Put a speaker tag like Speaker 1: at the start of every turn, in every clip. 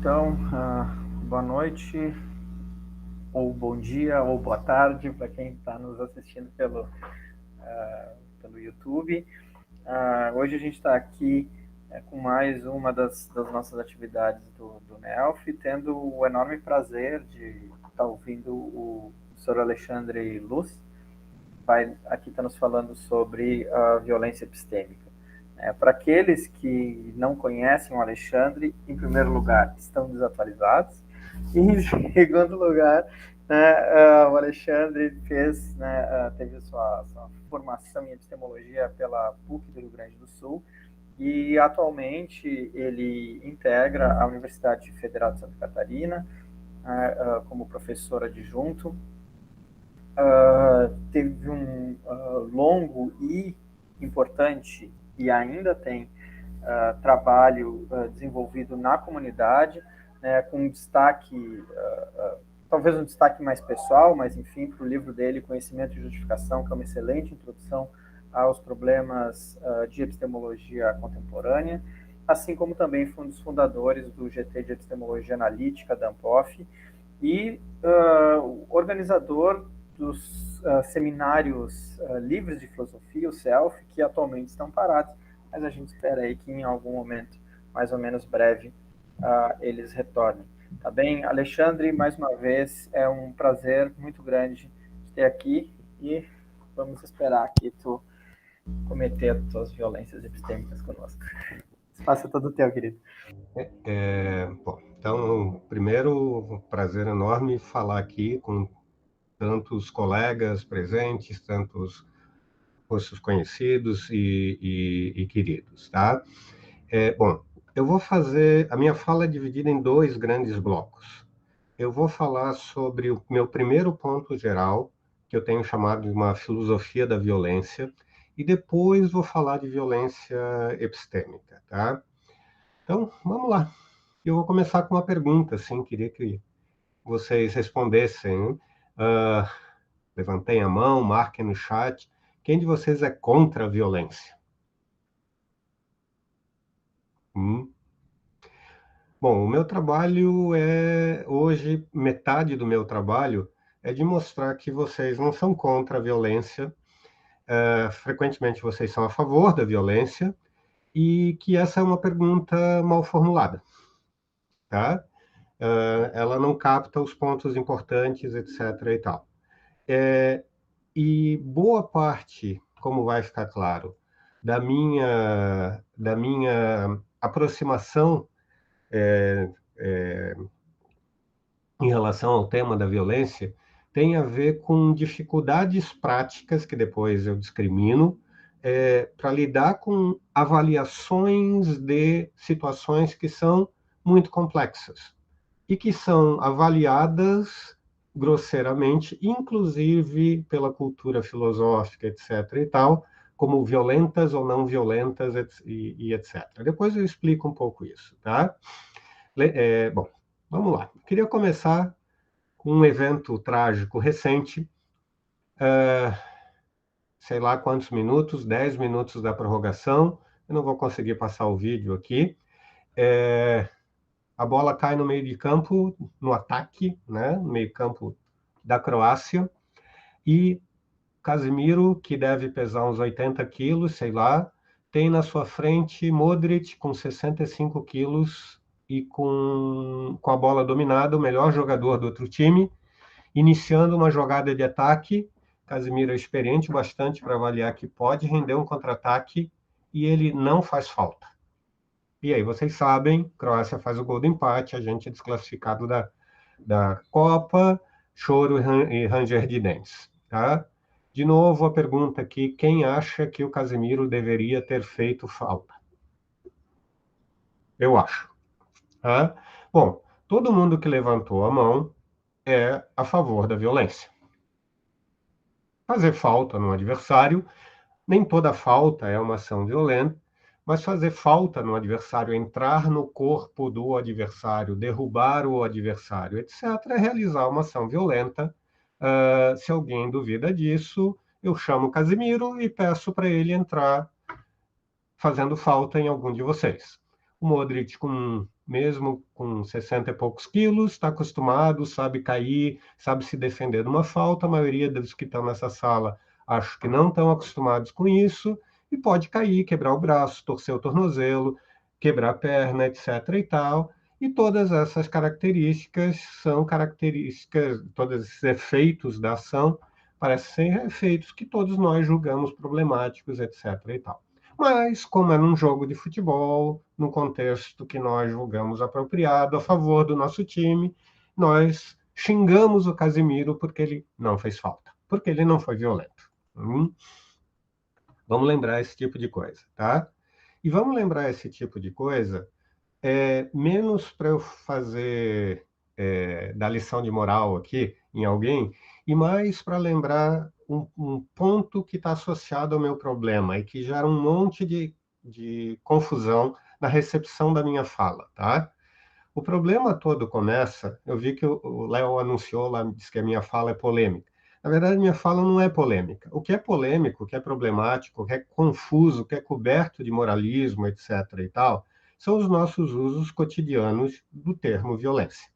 Speaker 1: Então, boa noite, ou bom dia, ou boa tarde, para quem está nos assistindo pelo YouTube. Hoje a gente está aqui com mais uma das nossas atividades do NELF, tendo o enorme prazer de estar ouvindo o professor Alexandre Luz, vai aqui estar nos falando sobre a violência epistêmica. Para aqueles que não conhecem o Alexandre, em primeiro lugar, estão desatualizados, e em segundo lugar, o Alexandre teve sua formação em epistemologia pela PUC do Rio Grande do Sul, e atualmente ele integra a Universidade Federal de Santa Catarina como professor adjunto. Teve um longo e importante, e ainda tem trabalho desenvolvido na comunidade, com destaque, talvez um destaque mais pessoal, mas enfim, para o livro dele, Conhecimento e Justificação, que é uma excelente introdução aos problemas de epistemologia contemporânea, assim como também foi um dos fundadores do GT de Epistemologia Analítica, da ANPOF, e organizador dos seminários livres de filosofia, o CELF, que atualmente estão parados, mas a gente espera aí que em algum momento, mais ou menos breve, eles retornem. Tá bem? Alexandre, mais uma vez, é um prazer muito grande te ter aqui e vamos esperar que tu cometer as tuas violências epistêmicas conosco. O espaço é todo teu, querido.
Speaker 2: Bom, então, primeiro, um prazer enorme falar aqui com tantos colegas presentes, tantos rostos conhecidos e queridos, tá? Bom, eu vou fazer... A minha fala é dividida em dois grandes blocos. Eu vou falar sobre o meu primeiro ponto geral, que eu tenho chamado de uma filosofia da violência, e depois vou falar de violência epistêmica, tá? Então, vamos lá. Eu vou começar com uma pergunta, assim, queria que vocês respondessem. Uh, Levantem a mão, marquem no chat. Quem de vocês é contra a violência? Bom, o meu trabalho hoje, metade do meu trabalho é de mostrar que vocês não são contra a violência, frequentemente vocês são a favor da violência, e que essa é uma pergunta mal formulada, tá? Ela não capta os pontos importantes, etc. e tal. E boa parte, como vai ficar claro, da minha aproximação em relação ao tema da violência tem a ver com dificuldades práticas, que depois eu discrimino, para lidar com avaliações de situações que são muito complexas e que são avaliadas grosseiramente, inclusive pela cultura filosófica, etc. e tal, como violentas ou não violentas e etc. Depois eu explico um pouco isso, tá? Bom, vamos lá. Eu queria começar com um evento trágico recente, sei lá quantos minutos, 10 minutos da prorrogação, eu não vou conseguir passar o vídeo aqui. A bola cai no meio de campo, no ataque, né, no meio de campo da Croácia, e Casemiro, que deve pesar uns 80 quilos, sei lá, tem na sua frente Modric com 65 quilos e com a bola dominada, o melhor jogador do outro time, iniciando uma jogada de ataque. Casemiro é experiente bastante para avaliar que pode render um contra-ataque e ele não faz falta. E aí, vocês sabem, Croácia faz o gol do empate, a gente é desclassificado da Copa, choro e ranger de dentes. Tá? De novo, a pergunta aqui, quem acha que o Casemiro deveria ter feito falta? Eu acho. Tá? Bom, todo mundo que levantou a mão é a favor da violência. Fazer falta no adversário, nem toda falta é uma ação violenta, mas fazer falta no adversário, entrar no corpo do adversário, derrubar o adversário, etc., é realizar uma ação violenta. Se alguém duvida disso, eu chamo o Casimiro e peço para ele entrar fazendo falta em algum de vocês. O Modric, mesmo com 60 e poucos quilos, está acostumado, sabe cair, sabe se defender de uma falta. A maioria dos que estão nessa sala acho que não estão acostumados com isso, e pode cair, quebrar o braço, torcer o tornozelo, quebrar a perna, etc. e tal. E todas essas características são características, todos esses efeitos da ação parecem ser efeitos que todos nós julgamos problemáticos, etc. e tal. Mas, como é num jogo de futebol, no contexto que nós julgamos apropriado, a favor do nosso time, nós xingamos o Casimiro porque ele não fez falta, porque ele não foi violento. Vamos lembrar esse tipo de coisa, tá? E vamos lembrar esse tipo de coisa menos para eu fazer dar lição de moral aqui em alguém, e mais para lembrar um ponto que está associado ao meu problema e que gera um monte de confusão na recepção da minha fala, tá? O problema todo começa, eu vi que o Léo anunciou lá, disse que a minha fala é polêmica. Na verdade, minha fala não é polêmica. O que é polêmico, o que é problemático, o que é confuso, o que é coberto de moralismo, etc. e tal, são os nossos usos cotidianos do termo violência.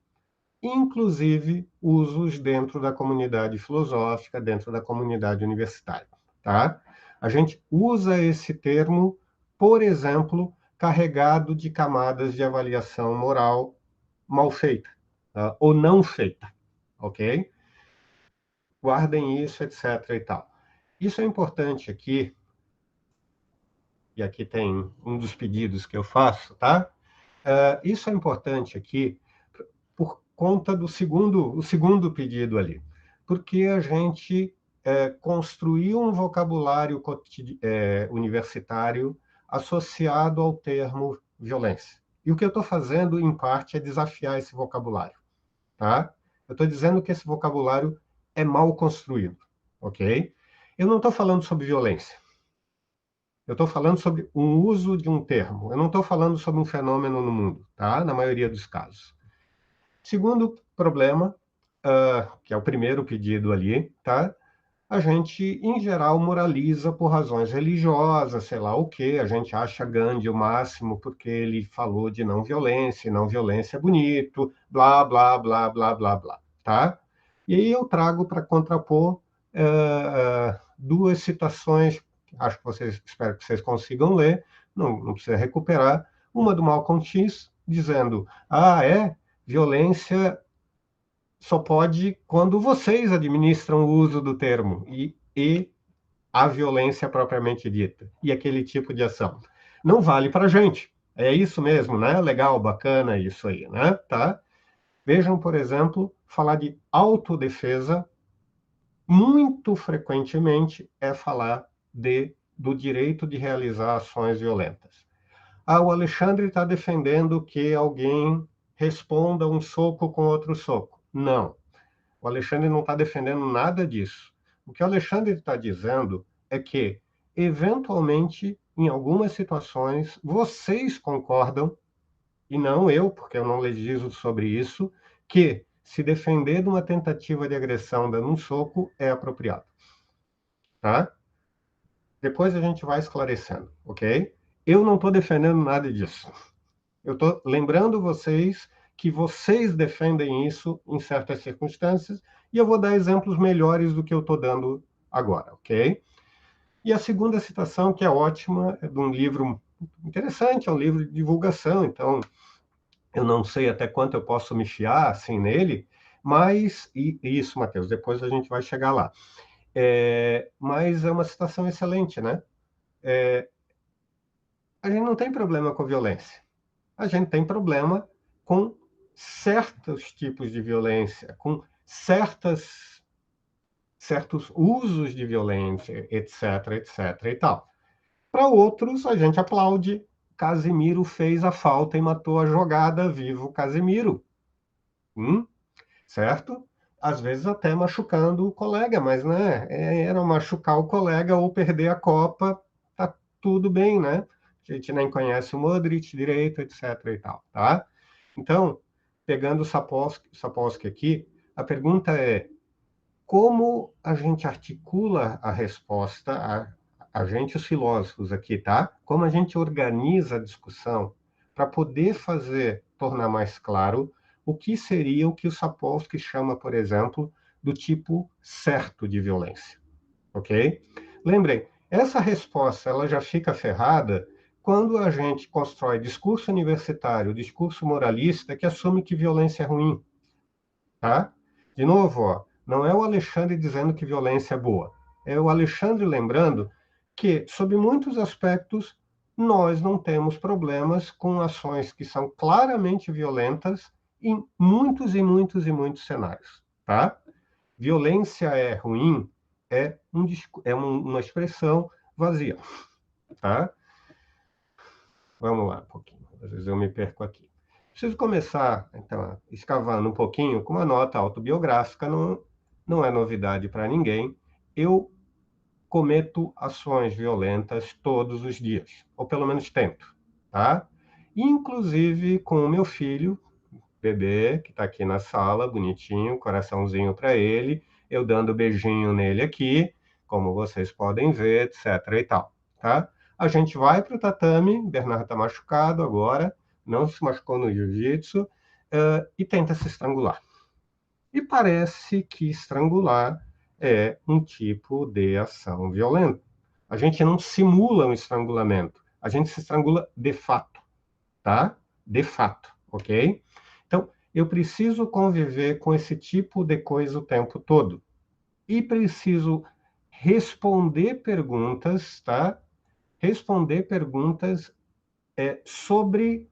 Speaker 2: Inclusive usos dentro da comunidade filosófica, dentro da comunidade universitária, tá? A gente usa esse termo, por exemplo, carregado de camadas de avaliação moral mal feita, tá? Ou não feita, ok? Guardem isso, etc. e tal. Isso é importante aqui, e aqui tem um dos pedidos que eu faço, tá? Isso é importante aqui por conta do o segundo pedido ali, porque a gente construiu um vocabulário universitário associado ao termo violência. E o que eu estou fazendo, em parte, é desafiar esse vocabulário, tá? Eu estou dizendo que esse vocabulário é mal construído, ok? Eu não estou falando sobre violência. Eu estou falando sobre um uso de um termo. Eu não estou falando sobre um fenômeno no mundo, tá? Na maioria dos casos. Segundo problema, que é o primeiro pedido ali, tá? A gente, em geral, moraliza por razões religiosas, sei lá o quê. A gente acha Gandhi o máximo porque ele falou de e não violência é bonito, blá, blá, blá, blá, blá, blá, tá? E aí eu trago para contrapor duas citações, acho que espero que vocês consigam ler, não precisa recuperar. Uma do Malcolm X, dizendo, violência só pode quando vocês administram o uso do termo e a violência propriamente dita, e aquele tipo de ação. Não vale para a gente. É isso mesmo, né? Legal, bacana isso aí, né? Tá? Vejam, por exemplo, falar de autodefesa, muito frequentemente é falar do direito de realizar ações violentas. O Alexandre está defendendo que alguém responda um soco com outro soco. Não. O Alexandre não está defendendo nada disso. O que o Alexandre está dizendo é que, eventualmente, em algumas situações, vocês concordam, e não eu, porque eu não legislo sobre isso, que se defender de uma tentativa de agressão dando um soco é apropriado. Tá? Depois a gente vai esclarecendo, ok? Eu não estou defendendo nada disso. Eu estou lembrando vocês que vocês defendem isso em certas circunstâncias, e eu vou dar exemplos melhores do que eu estou dando agora, ok? E a segunda citação, que é ótima, é de um livro interessante, é um livro de divulgação, então eu não sei até quanto eu posso me fiar assim nele, mas, e isso, Matheus, depois a gente vai chegar lá. Mas é uma citação excelente, né? A gente não tem problema com violência. A gente tem problema com certos tipos de violência, com certos usos de violência, etc, etc e tal. Para outros, a gente aplaude. Casimiro fez a falta e matou a jogada, vivo Casimiro. Certo? Às vezes até machucando o colega, mas né, era machucar o colega ou perder a Copa, tá tudo bem, né? A gente nem conhece o Modric direito, etc e tal, tá? Então, pegando o Sapolsky aqui, a pergunta é como a gente articula a resposta, a gente, os filósofos aqui, tá? Como a gente organiza a discussão para poder tornar mais claro o que seria o que o Sapolsky chama, por exemplo, do tipo certo de violência, ok? Lembrem, essa resposta ela já fica ferrada quando a gente constrói discurso universitário, discurso moralista que assume que violência é ruim, tá? De novo, ó, não é o Alexandre dizendo que violência é boa, é o Alexandre lembrando que, sob muitos aspectos, nós não temos problemas com ações que são claramente violentas em muitos e muitos e muitos cenários, tá? Violência é ruim uma expressão vazia, tá? Vamos lá um pouquinho, às vezes eu me perco aqui. Preciso começar, então, escavando um pouquinho com uma nota autobiográfica, não é novidade para ninguém. Eu cometo ações violentas todos os dias, ou pelo menos tento, tá? Inclusive com o meu filho, bebê, que está aqui na sala, bonitinho, coraçãozinho para ele, eu dando beijinho nele aqui, como vocês podem ver, etc. e tal, tá? A gente vai para o tatame, Bernardo está machucado agora, não se machucou no jiu-jitsu, e tenta se estrangular. E parece que estrangular é um tipo de ação violenta. A gente não simula um estrangulamento, a gente se estrangula de fato, tá? De fato, ok? Então, eu preciso conviver com esse tipo de coisa o tempo todo. E preciso responder perguntas, tá? Responder perguntas sobre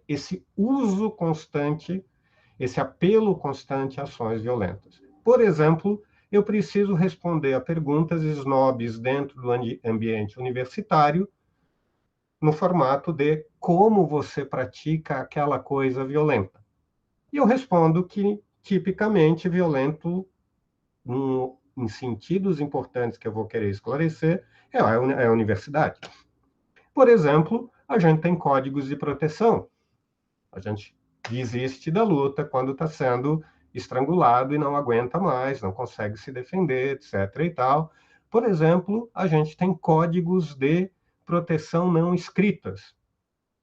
Speaker 2: esse uso constante, esse apelo constante a ações violentas. Por exemplo, eu preciso responder a perguntas snobs dentro do ambiente universitário no formato de como você pratica aquela coisa violenta. E eu respondo que, tipicamente, violento, em sentidos importantes que eu vou querer esclarecer, é a universidade. Por exemplo, a gente tem códigos de proteção. A gente desiste da luta quando está sendo estrangulado e não aguenta mais, não consegue se defender, etc. e tal. Por exemplo, a gente tem códigos de proteção não escritas.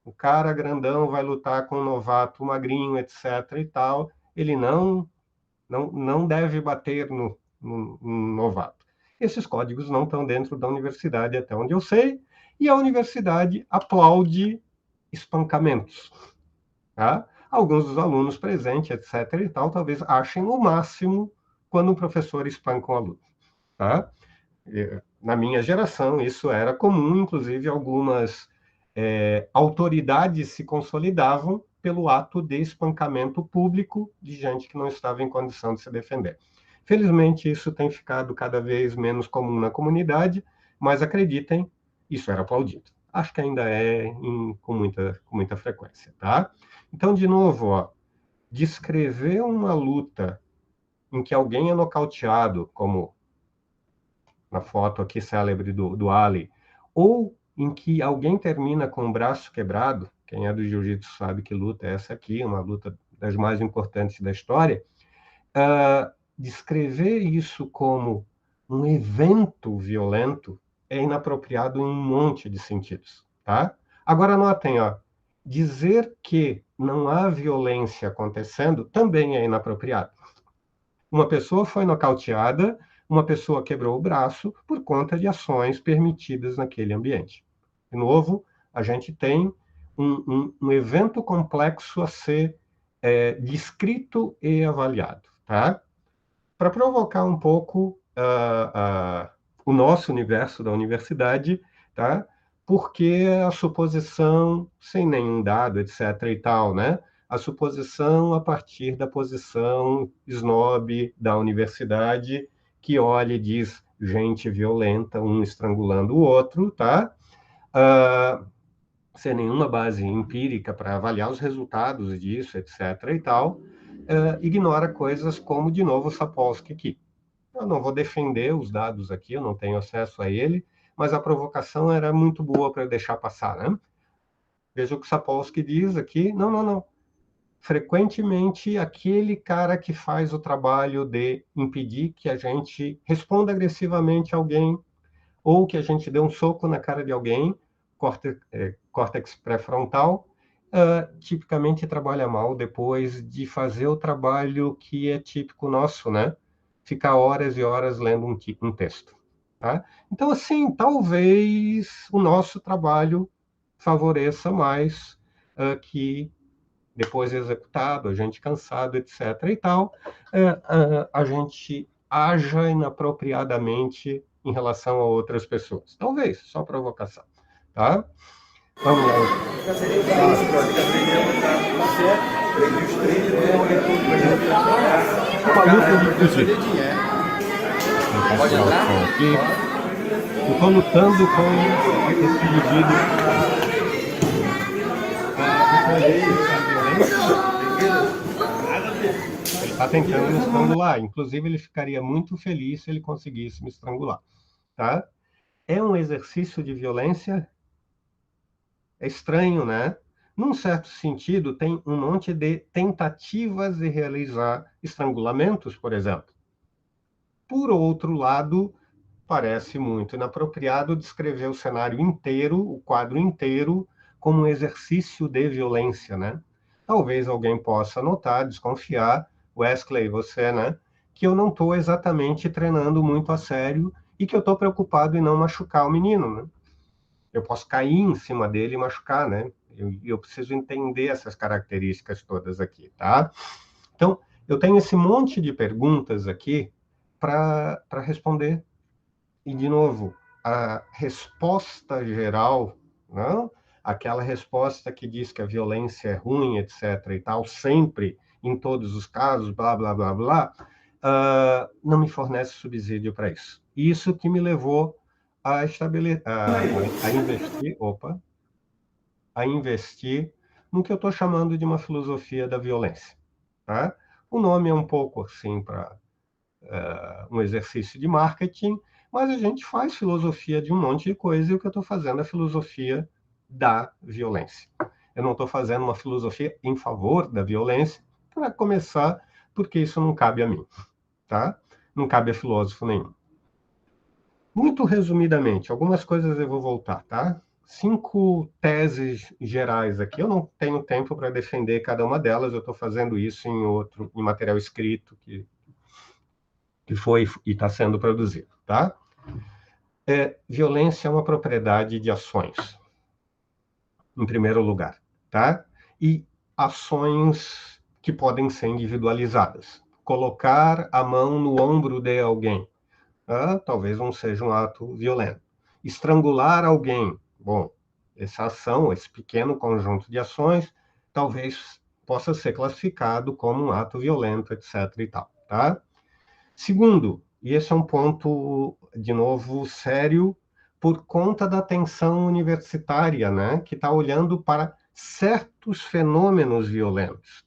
Speaker 2: O cara grandão vai lutar com um novato magrinho, etc. e tal. Ele não deve bater no novato. Esses códigos não estão dentro da universidade, até onde eu sei, e a universidade aplaude espancamentos. Tá? Alguns dos alunos presentes, etc. e tal, talvez achem o máximo quando um professor espanca um aluno. Tá? Na minha geração, isso era comum, inclusive algumas autoridades se consolidavam pelo ato de espancamento público de gente que não estava em condição de se defender. Felizmente, isso tem ficado cada vez menos comum na comunidade, mas acreditem, isso era aplaudido. Acho que ainda com muita frequência, tá? Então, de novo, ó, descrever uma luta em que alguém é nocauteado, como na foto aqui célebre do Ali, ou em que alguém termina com o braço quebrado, quem é do jiu-jitsu sabe que luta é essa aqui, uma luta das mais importantes da história, descrever isso como um evento violento é inapropriado em um monte de sentidos, tá? Agora notem, ó, dizer que não há violência acontecendo também é inapropriado. Uma pessoa foi nocauteada, uma pessoa quebrou o braço por conta de ações permitidas naquele ambiente. De novo, a gente tem um evento complexo a ser descrito e avaliado, tá? Para provocar um pouco o nosso universo da universidade, tá? Porque a suposição, sem nenhum dado, etc. e tal, né? A suposição a partir da posição snob da universidade, que olha e diz gente violenta, um estrangulando o outro, tá? Sem nenhuma base empírica para avaliar os resultados disso, etc. e tal, ignora coisas como, de novo, Sapolsky aqui. Eu não vou defender os dados aqui, eu não tenho acesso a ele, mas a provocação era muito boa para deixar passar, né? Veja o que Sapolsky diz aqui. Não. Frequentemente, aquele cara que faz o trabalho de impedir que a gente responda agressivamente a alguém, ou que a gente dê um soco na cara de alguém, córtex pré-frontal, tipicamente trabalha mal depois de fazer o trabalho que é típico nosso, né? Ficar horas e horas lendo um texto. Tá? Então, assim, talvez o nosso trabalho favoreça mais que depois executado, a gente cansado, etc. e tal, a gente haja inapropriadamente em relação a outras pessoas. Talvez, só provocação. Tá? Vamos lá. Uma luta de fugir. Pode entrar? Eu estou lutando com esse pedido. Ele está tentando me estrangular. Inclusive, ele ficaria muito feliz se ele conseguisse me estrangular. Tá? É um exercício de violência? É estranho, né? Num certo sentido, tem um monte de tentativas de realizar estrangulamentos, por exemplo. Por outro lado, parece muito inapropriado descrever o cenário inteiro, o quadro inteiro, como um exercício de violência, né? Talvez alguém possa notar, desconfiar, Wesley, você, né? Que eu não estou exatamente treinando muito a sério e que eu estou preocupado em não machucar o menino, né? Eu posso cair em cima dele e machucar, né? Eu preciso entender essas características todas aqui, tá? Então, eu tenho esse monte de perguntas aqui para responder. E, de novo, a resposta geral, não? Aquela resposta que diz que a violência é ruim, etc. e tal, sempre, em todos os casos, blá, blá, blá, blá, não me fornece subsídio para isso. Isso que me levou a investir, a investir no que eu estou chamando de uma filosofia da violência. Tá? O nome é um pouco assim para um exercício de marketing, mas a gente faz filosofia de um monte de coisa e o que eu estou fazendo é filosofia da violência. Eu não estou fazendo uma filosofia em favor da violência, para começar, porque isso não cabe a mim, tá? Não cabe a filósofo nenhum. Muito resumidamente, algumas coisas eu vou voltar, tá? 5 teses gerais aqui. Eu não tenho tempo para defender cada uma delas, eu estou fazendo isso em material escrito que foi e está sendo produzido, tá? Violência é uma propriedade de ações, em primeiro lugar, tá? E ações que podem ser individualizadas. Colocar a mão no ombro de alguém, talvez não seja um ato violento. Estrangular alguém, bom, essa ação, esse pequeno conjunto de ações, talvez possa ser classificado como um ato violento, etc. e tal, tá? Segundo, e esse é um ponto, de novo, sério, por conta da tensão universitária, né, que está olhando para certos fenômenos violentos,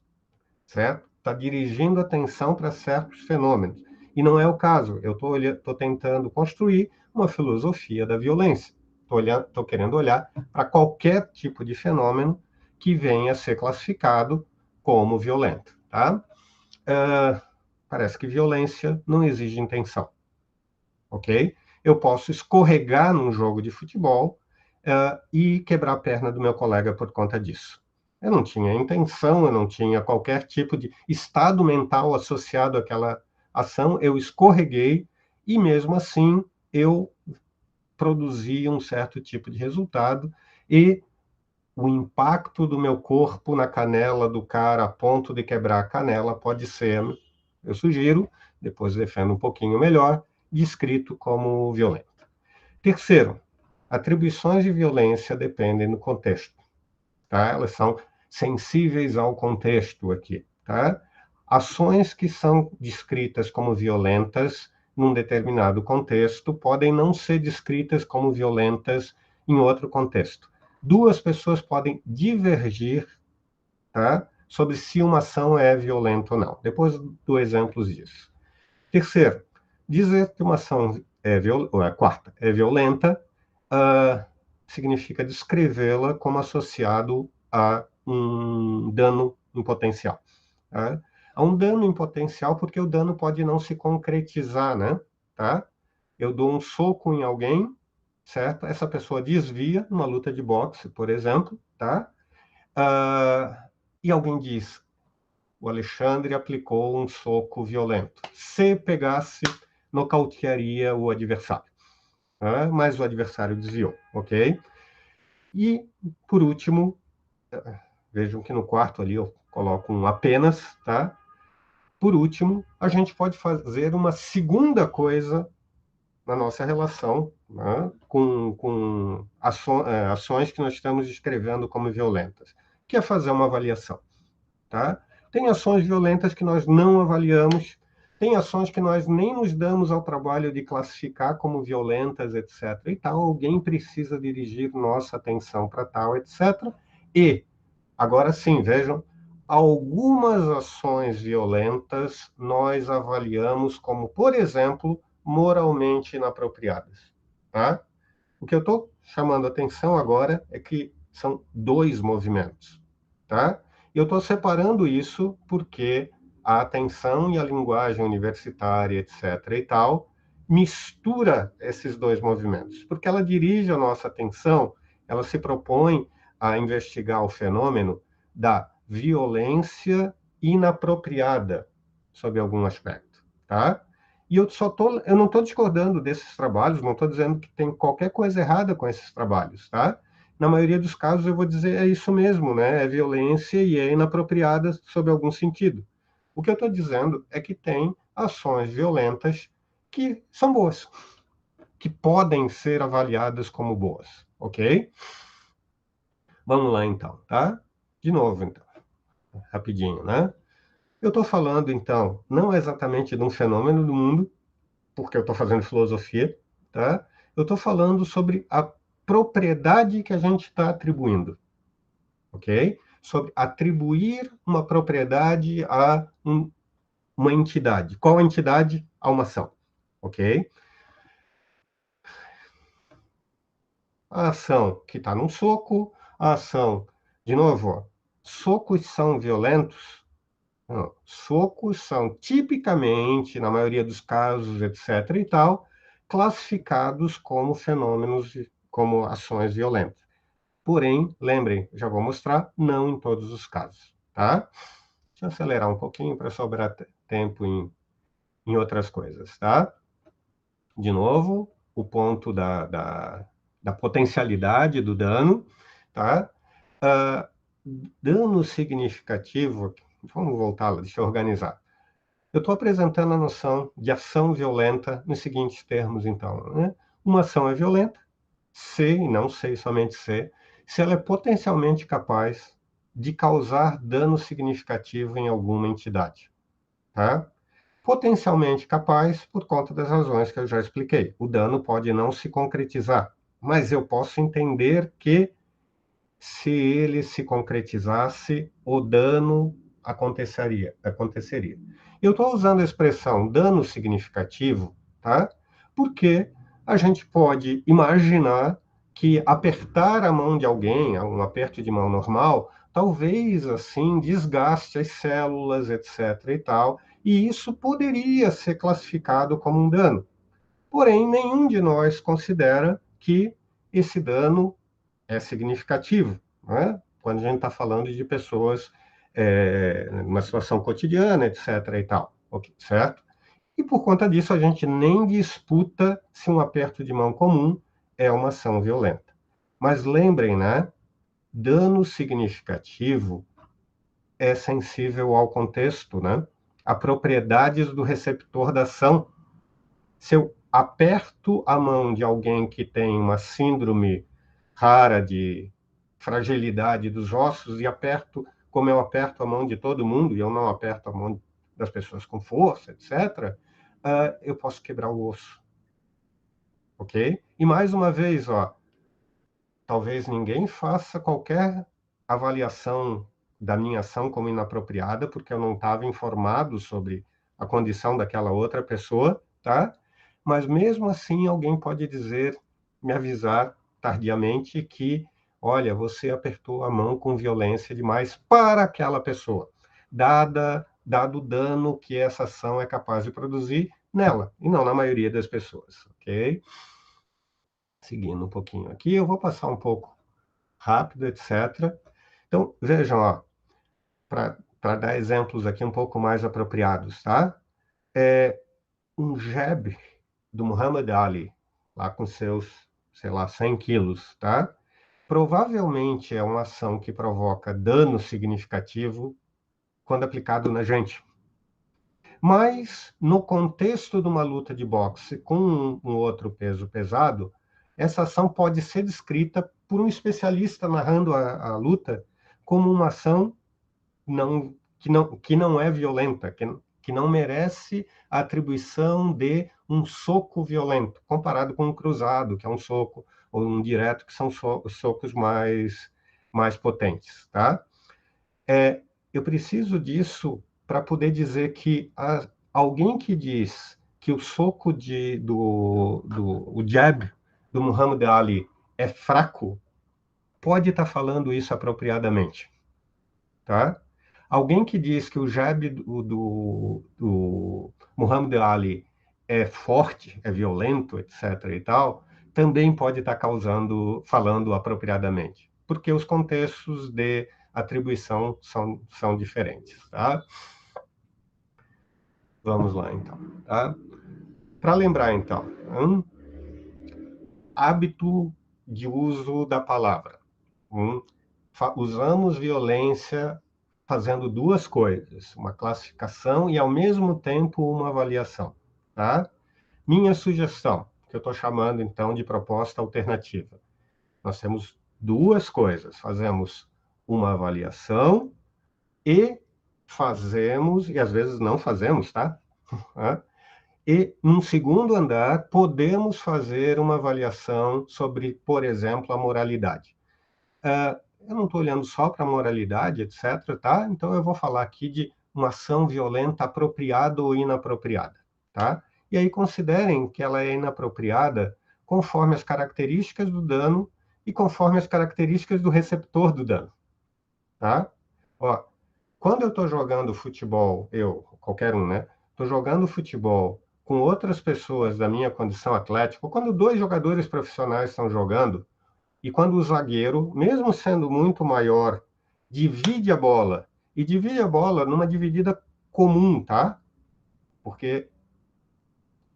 Speaker 2: certo? Está dirigindo atenção para certos fenômenos. E não é o caso. Eu estou tentando construir uma filosofia da violência. Estou querendo olhar para qualquer tipo de fenômeno que venha a ser classificado como violento, tá? Parece que violência não exige intenção, ok? Eu posso escorregar num jogo de futebol e quebrar a perna do meu colega por conta disso. Eu não tinha intenção, eu não tinha qualquer tipo de estado mental associado àquela ação, eu escorreguei e, mesmo assim, eu produzi um certo tipo de resultado e o impacto do meu corpo na canela do cara a ponto de quebrar a canela pode ser, eu sugiro, depois defendo um pouquinho melhor, descrito como violento. Terceiro, atribuições de violência dependem do contexto. Tá? Elas são sensíveis ao contexto aqui. Tá? Ações que são descritas como violentas num determinado contexto podem não ser descritas como violentas em outro contexto. Duas pessoas podem divergir, tá, sobre se uma ação é violenta ou não. Depois dou exemplos disso. Terceiro, dizer que uma ação quarta, é violenta, significa descrevê-la como associado a um dano em potencial. Tá? A um dano em potencial, porque o dano pode não se concretizar, né? Tá? Eu dou um soco em alguém, certo? Essa pessoa desvia numa luta de boxe, por exemplo, tá? E alguém diz, o Alexandre aplicou um soco violento. Se pegasse, nocautearia o adversário. Tá? Mas o adversário desviou, ok? E, por último, vejam que no quarto ali eu coloco um apenas, tá? Por último, a gente pode fazer uma segunda coisa na nossa relação, né, com ações que nós estamos descrevendo como violentas, que é fazer uma avaliação. Tá? Tem ações violentas que nós não avaliamos, tem ações que nós nem nos damos ao trabalho de classificar como violentas, etc. E tal, alguém precisa dirigir nossa atenção para tal, etc. E, agora sim, vejam, algumas ações violentas nós avaliamos como, por exemplo, moralmente inapropriadas. Tá? O que eu estou chamando a atenção agora é que são dois movimentos. Tá? E eu estou separando isso porque a atenção e a linguagem universitária, etc. e tal, mistura esses dois movimentos, porque ela dirige a nossa atenção, ela se propõe a investigar o fenômeno da violência inapropriada sob algum aspecto, tá? E eu não estou discordando desses trabalhos, não estou dizendo que tem qualquer coisa errada com esses trabalhos, tá? Na maioria dos casos eu vou dizer é isso mesmo, né? É violência e é inapropriada sob algum sentido. O que eu estou dizendo é que tem ações violentas que são boas, que podem ser avaliadas como boas, ok? Vamos lá então, tá? De novo, então, rapidinho, né? Eu estou falando, então, não exatamente de um fenômeno do mundo, porque eu estou fazendo filosofia, tá? Eu estou falando sobre a propriedade que a gente está atribuindo, ok? Sobre atribuir uma propriedade a uma entidade. Qual entidade? A uma ação, ok? A ação que está num soco, a ação, de novo, ó, socos são violentos? Não, socos são tipicamente, na maioria dos casos, etc. e tal, classificados como fenômenos, como ações violentas. Porém, lembrem, já vou mostrar, não em todos os casos, tá? Deixa eu acelerar um pouquinho para sobrar tempo em outras coisas, tá? De novo, o ponto da potencialidade do dano, tá? Dano significativo, vamos voltar lá, deixa eu organizar. Eu estou apresentando a noção de ação violenta nos seguintes termos, então. Né? Uma ação é violenta se, e não sei somente se ela é potencialmente capaz de causar dano significativo em alguma entidade. Tá? Potencialmente capaz por conta das razões que eu já expliquei. O dano pode não se concretizar, mas eu posso entender que se ele se concretizasse, o dano aconteceria. Eu estou usando a expressão dano significativo, tá? Porque a gente pode imaginar que apertar a mão de alguém, um aperto de mão normal, talvez assim desgaste as células, etc. e tal, e isso poderia ser classificado como um dano. Porém, nenhum de nós considera que esse dano é significativo, né? Quando a gente está falando de pessoas numa situação cotidiana, etc. e tal, certo? E por conta disso, a gente nem disputa se um aperto de mão comum é uma ação violenta. Mas lembrem, né? Dano significativo é sensível ao contexto, né? A propriedades do receptor da ação. Se eu aperto a mão de alguém que tem uma síndrome rara de fragilidade dos ossos e aperto, como eu aperto a mão de todo mundo, e eu não aperto a mão das pessoas com força, etc., eu posso quebrar o osso. Ok? E mais uma vez, ó, talvez ninguém faça qualquer avaliação da minha ação como inapropriada, porque eu não estava informado sobre a condição daquela outra pessoa, tá? Mas mesmo assim, alguém pode dizer, me avisar tardiamente que, olha, você apertou a mão com violência demais para aquela pessoa, dado o dano que essa ação é capaz de produzir nela, e não na maioria das pessoas, ok? Seguindo um pouquinho aqui, eu vou passar um pouco rápido, etc. Então, vejam, ó, para dar exemplos aqui um pouco mais apropriados, tá? Um jab do Muhammad Ali, lá com seus, sei lá, 100 quilos, tá? Provavelmente é uma ação que provoca dano significativo quando aplicado na gente. Mas, no contexto de uma luta de boxe com um outro peso pesado, essa ação pode ser descrita por um especialista narrando a luta como uma ação que não é violenta, que não merece a atribuição de um soco violento, comparado com um cruzado, que é um soco, ou um direto, que são socos mais potentes, tá? Eu preciso disso para poder dizer que alguém que diz que o soco o jab do Muhammad Ali é fraco, pode estar falando isso apropriadamente, tá? Alguém que diz que o jab do Muhammad Ali é forte, é violento, etc. e tal, também pode estar falando apropriadamente, porque os contextos de atribuição são diferentes, tá? Vamos lá, então. Tá? Para lembrar, então, hábito de uso da palavra. Usamos violência fazendo duas coisas, uma classificação e, ao mesmo tempo, uma avaliação. Tá? Minha sugestão, que eu estou chamando, então, de proposta alternativa. Nós temos duas coisas. Fazemos uma avaliação e fazemos, e às vezes não fazemos, tá? E, num segundo andar, podemos fazer uma avaliação sobre, por exemplo, a moralidade. Eu não estou olhando só para a moralidade, etc., tá? Então, eu vou falar aqui de uma ação violenta apropriada ou inapropriada, tá? E aí, considerem que ela é inapropriada conforme as características do dano e conforme as características do receptor do dano, tá? Ó, quando eu estou jogando futebol, qualquer um, né? Estou jogando futebol com outras pessoas da minha condição atlética, ou quando dois jogadores profissionais estão jogando, e quando o zagueiro, mesmo sendo muito maior, divide a bola numa dividida comum, tá? Porque,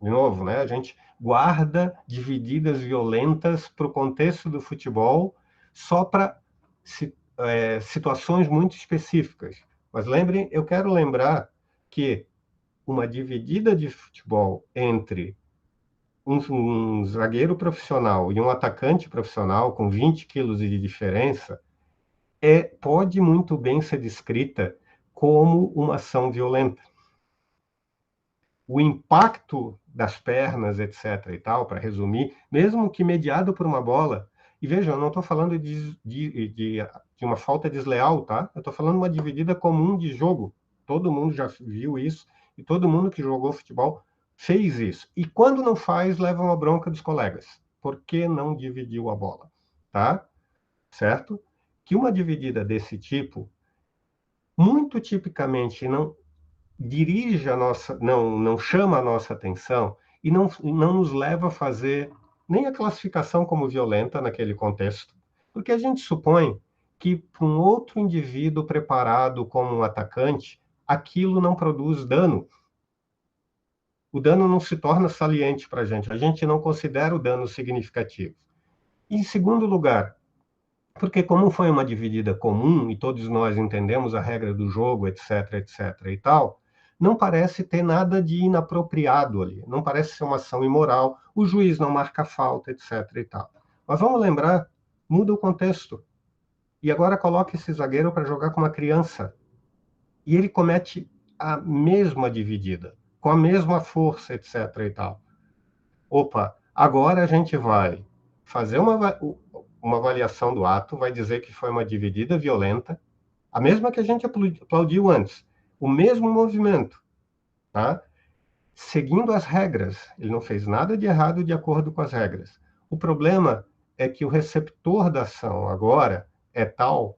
Speaker 2: de novo, né, a gente guarda divididas violentas para o contexto do futebol só para situações muito específicas. Mas lembrem, eu quero lembrar que uma dividida de futebol entre um zagueiro profissional e um atacante profissional com 20 quilos de diferença pode muito bem ser descrita como uma ação violenta. O impacto das pernas, etc. e tal, para resumir, mesmo que mediado por uma bola, e vejam, eu não estou falando de uma falta desleal, tá? Eu estou falando de uma dividida comum de jogo. Todo mundo já viu isso, e todo mundo que jogou futebol fez isso. E quando não faz, leva uma bronca dos colegas. Por que não dividiu a bola? Tá? Certo? Que uma dividida desse tipo, muito tipicamente, não dirige a nossa, não chama a nossa atenção e não nos leva a fazer nem a classificação como violenta naquele contexto, porque a gente supõe que para um outro indivíduo preparado como um atacante, aquilo não produz dano. O dano não se torna saliente para a gente não considera o dano significativo. E, em segundo lugar, porque como foi uma dividida comum e todos nós entendemos a regra do jogo, etc, etc e tal, não parece ter nada de inapropriado ali, não parece ser uma ação imoral, o juiz não marca falta, etc e tal. Mas vamos lembrar, muda o contexto. E agora coloca esse zagueiro para jogar com uma criança. E ele comete a mesma dividida, com a mesma força, etc e tal. Opa, agora a gente vai fazer uma avaliação do ato, vai dizer que foi uma dividida violenta, a mesma que a gente aplaudiu antes, o mesmo movimento, tá? Seguindo as regras. Ele não fez nada de errado de acordo com as regras. O problema é que o receptor da ação agora é tal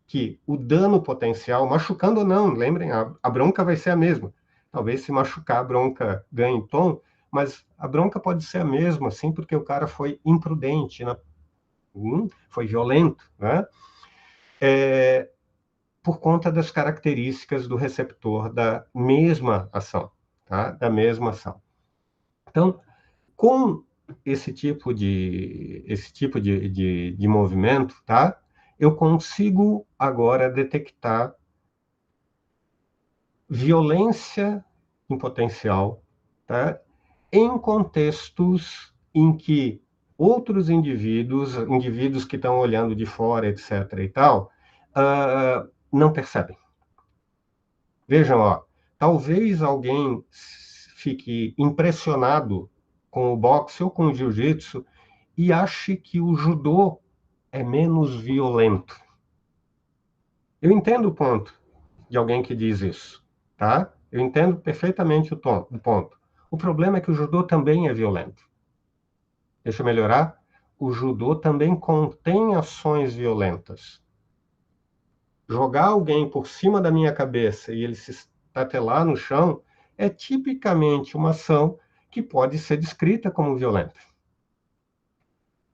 Speaker 2: que o dano potencial, machucando ou não, lembrem, a bronca vai ser a mesma. Talvez se machucar, a bronca ganhe tom, mas a bronca pode ser a mesma, assim, porque o cara foi imprudente, né? Foi violento, né? Por conta das características do receptor da mesma ação, tá? Da mesma ação. Então, com esse tipo de movimento, tá? Eu consigo agora detectar violência em potencial, tá? Em contextos em que outros indivíduos que estão olhando de fora, etc. e tal, não percebem. Vejam, ó, talvez alguém fique impressionado com o boxe ou com o jiu-jitsu e ache que o judô é menos violento. Eu entendo o ponto de alguém que diz isso, tá? Eu entendo perfeitamente o ponto. O problema é que o judô também é violento. Deixa eu melhorar. O judô também contém ações violentas. Jogar alguém por cima da minha cabeça e ele se estatelar no chão é tipicamente uma ação que pode ser descrita como violenta.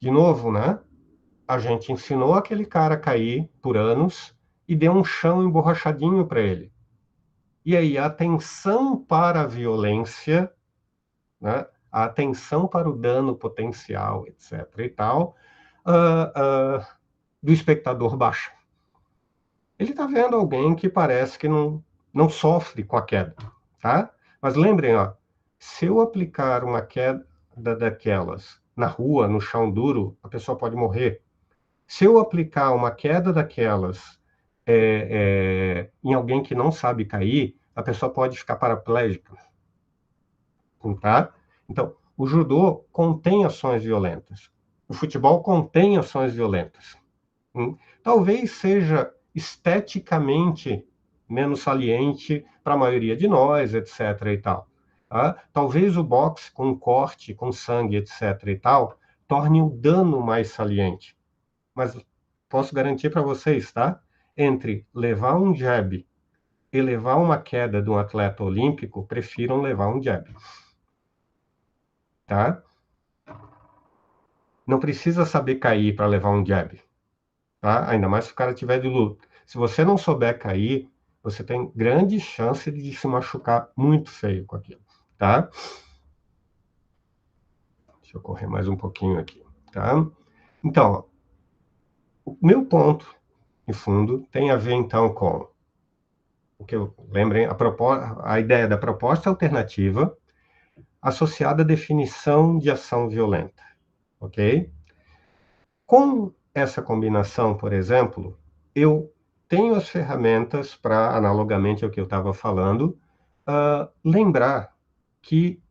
Speaker 2: De novo, né? A gente ensinou aquele cara a cair por anos e deu um chão emborrachadinho para ele. E aí a atenção para a violência, né? A atenção para o dano potencial, etc. e tal, do espectador baixa. Ele está vendo alguém que parece que não sofre com a queda, tá? Mas lembrem, ó, se eu aplicar uma queda daquelas na rua, no chão duro, a pessoa pode morrer. Se eu aplicar uma queda daquelas em alguém que não sabe cair, a pessoa pode ficar paraplégica, tá? Então, o judô contém ações violentas. O futebol contém ações violentas. Talvez seja esteticamente menos saliente para a maioria de nós, etc. e tal. Tá? Talvez o boxe com corte, com sangue, etc. e tal, torne o dano mais saliente. Mas posso garantir para vocês, tá? Entre levar um jab e levar uma queda de um atleta olímpico, prefiram levar um jab. Tá? Não precisa saber cair para levar um jab. Tá? Ainda mais se o cara tiver de luta. Se você não souber cair, você tem grande chance de se machucar muito feio com aquilo, tá? Deixa eu correr mais um pouquinho aqui, tá? Então, o meu ponto, em fundo, tem a ver, então, com o que eu lembrem, a ideia da proposta alternativa associada à definição de ação violenta, ok? Com essa combinação, por exemplo, eu tenho as ferramentas para, analogamente ao que eu estava falando, lembrar que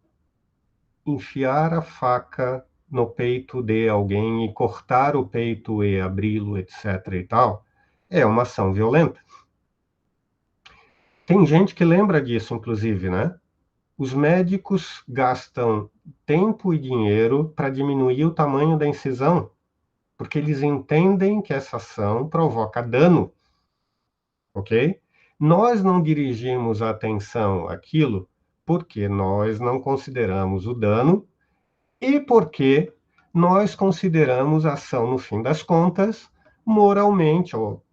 Speaker 2: enfiar a faca no peito de alguém e cortar o peito e abri-lo, etc. e tal, é uma ação violenta. Tem gente que lembra disso, inclusive, né? Os médicos gastam tempo e dinheiro para diminuir o tamanho da incisão, porque eles entendem que essa ação provoca dano, ok? Nós não dirigimos a atenção àquilo porque nós não consideramos o dano e porque nós consideramos a ação, no fim das contas, moralmente ou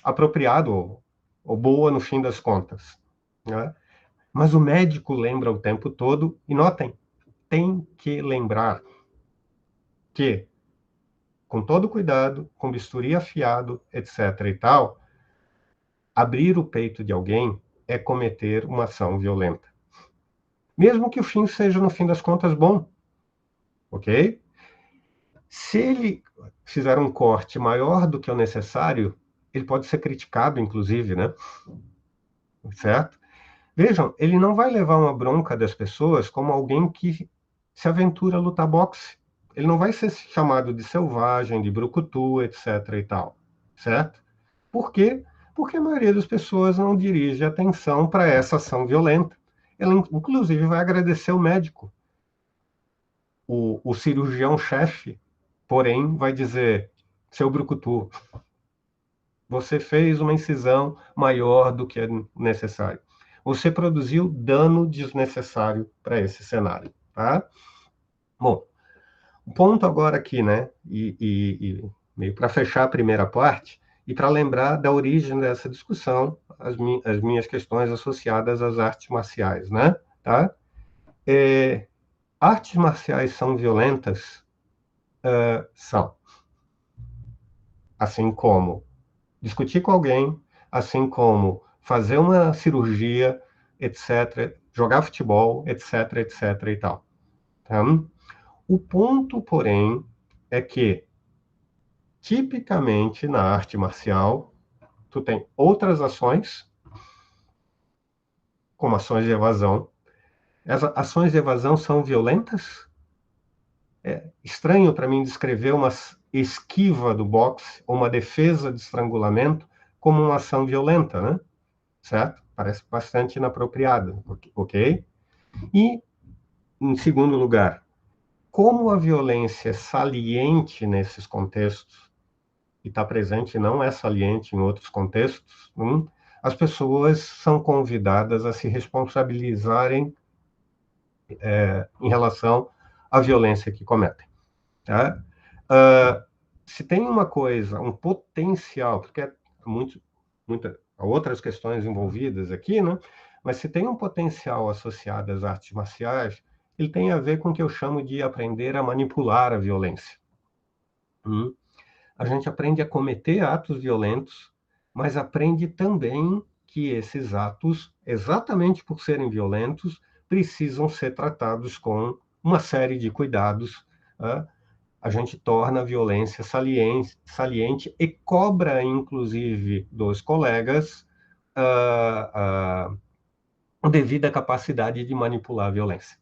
Speaker 2: apropriado ou boa no fim das contas, né? Mas o médico lembra o tempo todo, e notem, tem que lembrar que, com todo cuidado, com bisturi afiado, etc. e tal, abrir o peito de alguém é cometer uma ação violenta. Mesmo que o fim seja, no fim das contas, bom, ok? Se ele fizer um corte maior do que o necessário, ele pode ser criticado, inclusive, né? Certo? Vejam, ele não vai levar uma bronca das pessoas como alguém que se aventura a lutar boxe. Ele não vai ser chamado de selvagem, de brucutu, etc. e tal. Certo? Por quê? Porque a maioria das pessoas não dirige atenção para essa ação violenta. Ela, inclusive, vai agradecer o médico. O cirurgião-chefe, porém, vai dizer: seu brucutu, você fez uma incisão maior do que é necessário. Você produziu dano desnecessário para esse cenário, tá? Bom, o ponto agora aqui, né, e meio para fechar a primeira parte, e para lembrar da origem dessa discussão, as minhas questões associadas às artes marciais, né, tá? Artes marciais são violentas? São. Assim como discutir com alguém, assim como fazer uma cirurgia, etc., jogar futebol, etc., etc. e tal. Tá? O ponto, porém, é que, tipicamente, na arte marcial, tu tem outras ações, como ações de evasão. Essas ações de evasão são violentas? É estranho para mim descrever uma esquiva do boxe ou uma defesa de estrangulamento como uma ação violenta, né? Certo? Parece bastante inapropriado, ok? E, em segundo lugar, como a violência é saliente nesses contextos, e está presente, não é saliente em outros contextos, as pessoas são convidadas a se responsabilizarem em relação à violência que cometem. Tá? Se tem uma coisa, um potencial, porque há outras questões envolvidas aqui, né? Mas se tem um potencial associado às artes marciais, ele tem a ver com o que eu chamo de aprender a manipular a violência. A gente aprende a cometer atos violentos, mas aprende também que esses atos, exatamente por serem violentos, precisam ser tratados com uma série de cuidados. A gente torna a violência saliente e cobra, inclusive, dos colegas a devida capacidade de manipular a violência.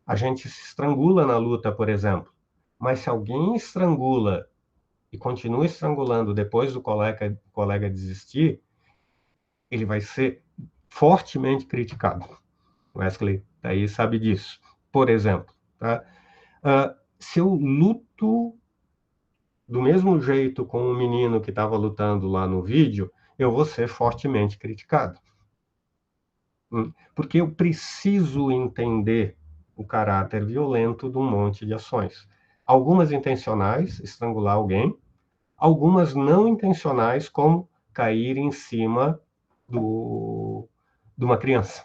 Speaker 2: A gente se estrangula na luta, por exemplo, mas se alguém estrangula e continua estrangulando depois do colega desistir, ele vai ser fortemente criticado. Wesley daí sabe disso. Por exemplo, tá? Se eu luto do mesmo jeito com o menino que estava lutando lá no vídeo, eu vou ser fortemente criticado. Porque eu preciso entender o caráter violento de um monte de ações. Algumas intencionais, estrangular alguém, algumas não intencionais, como cair em cima de uma criança.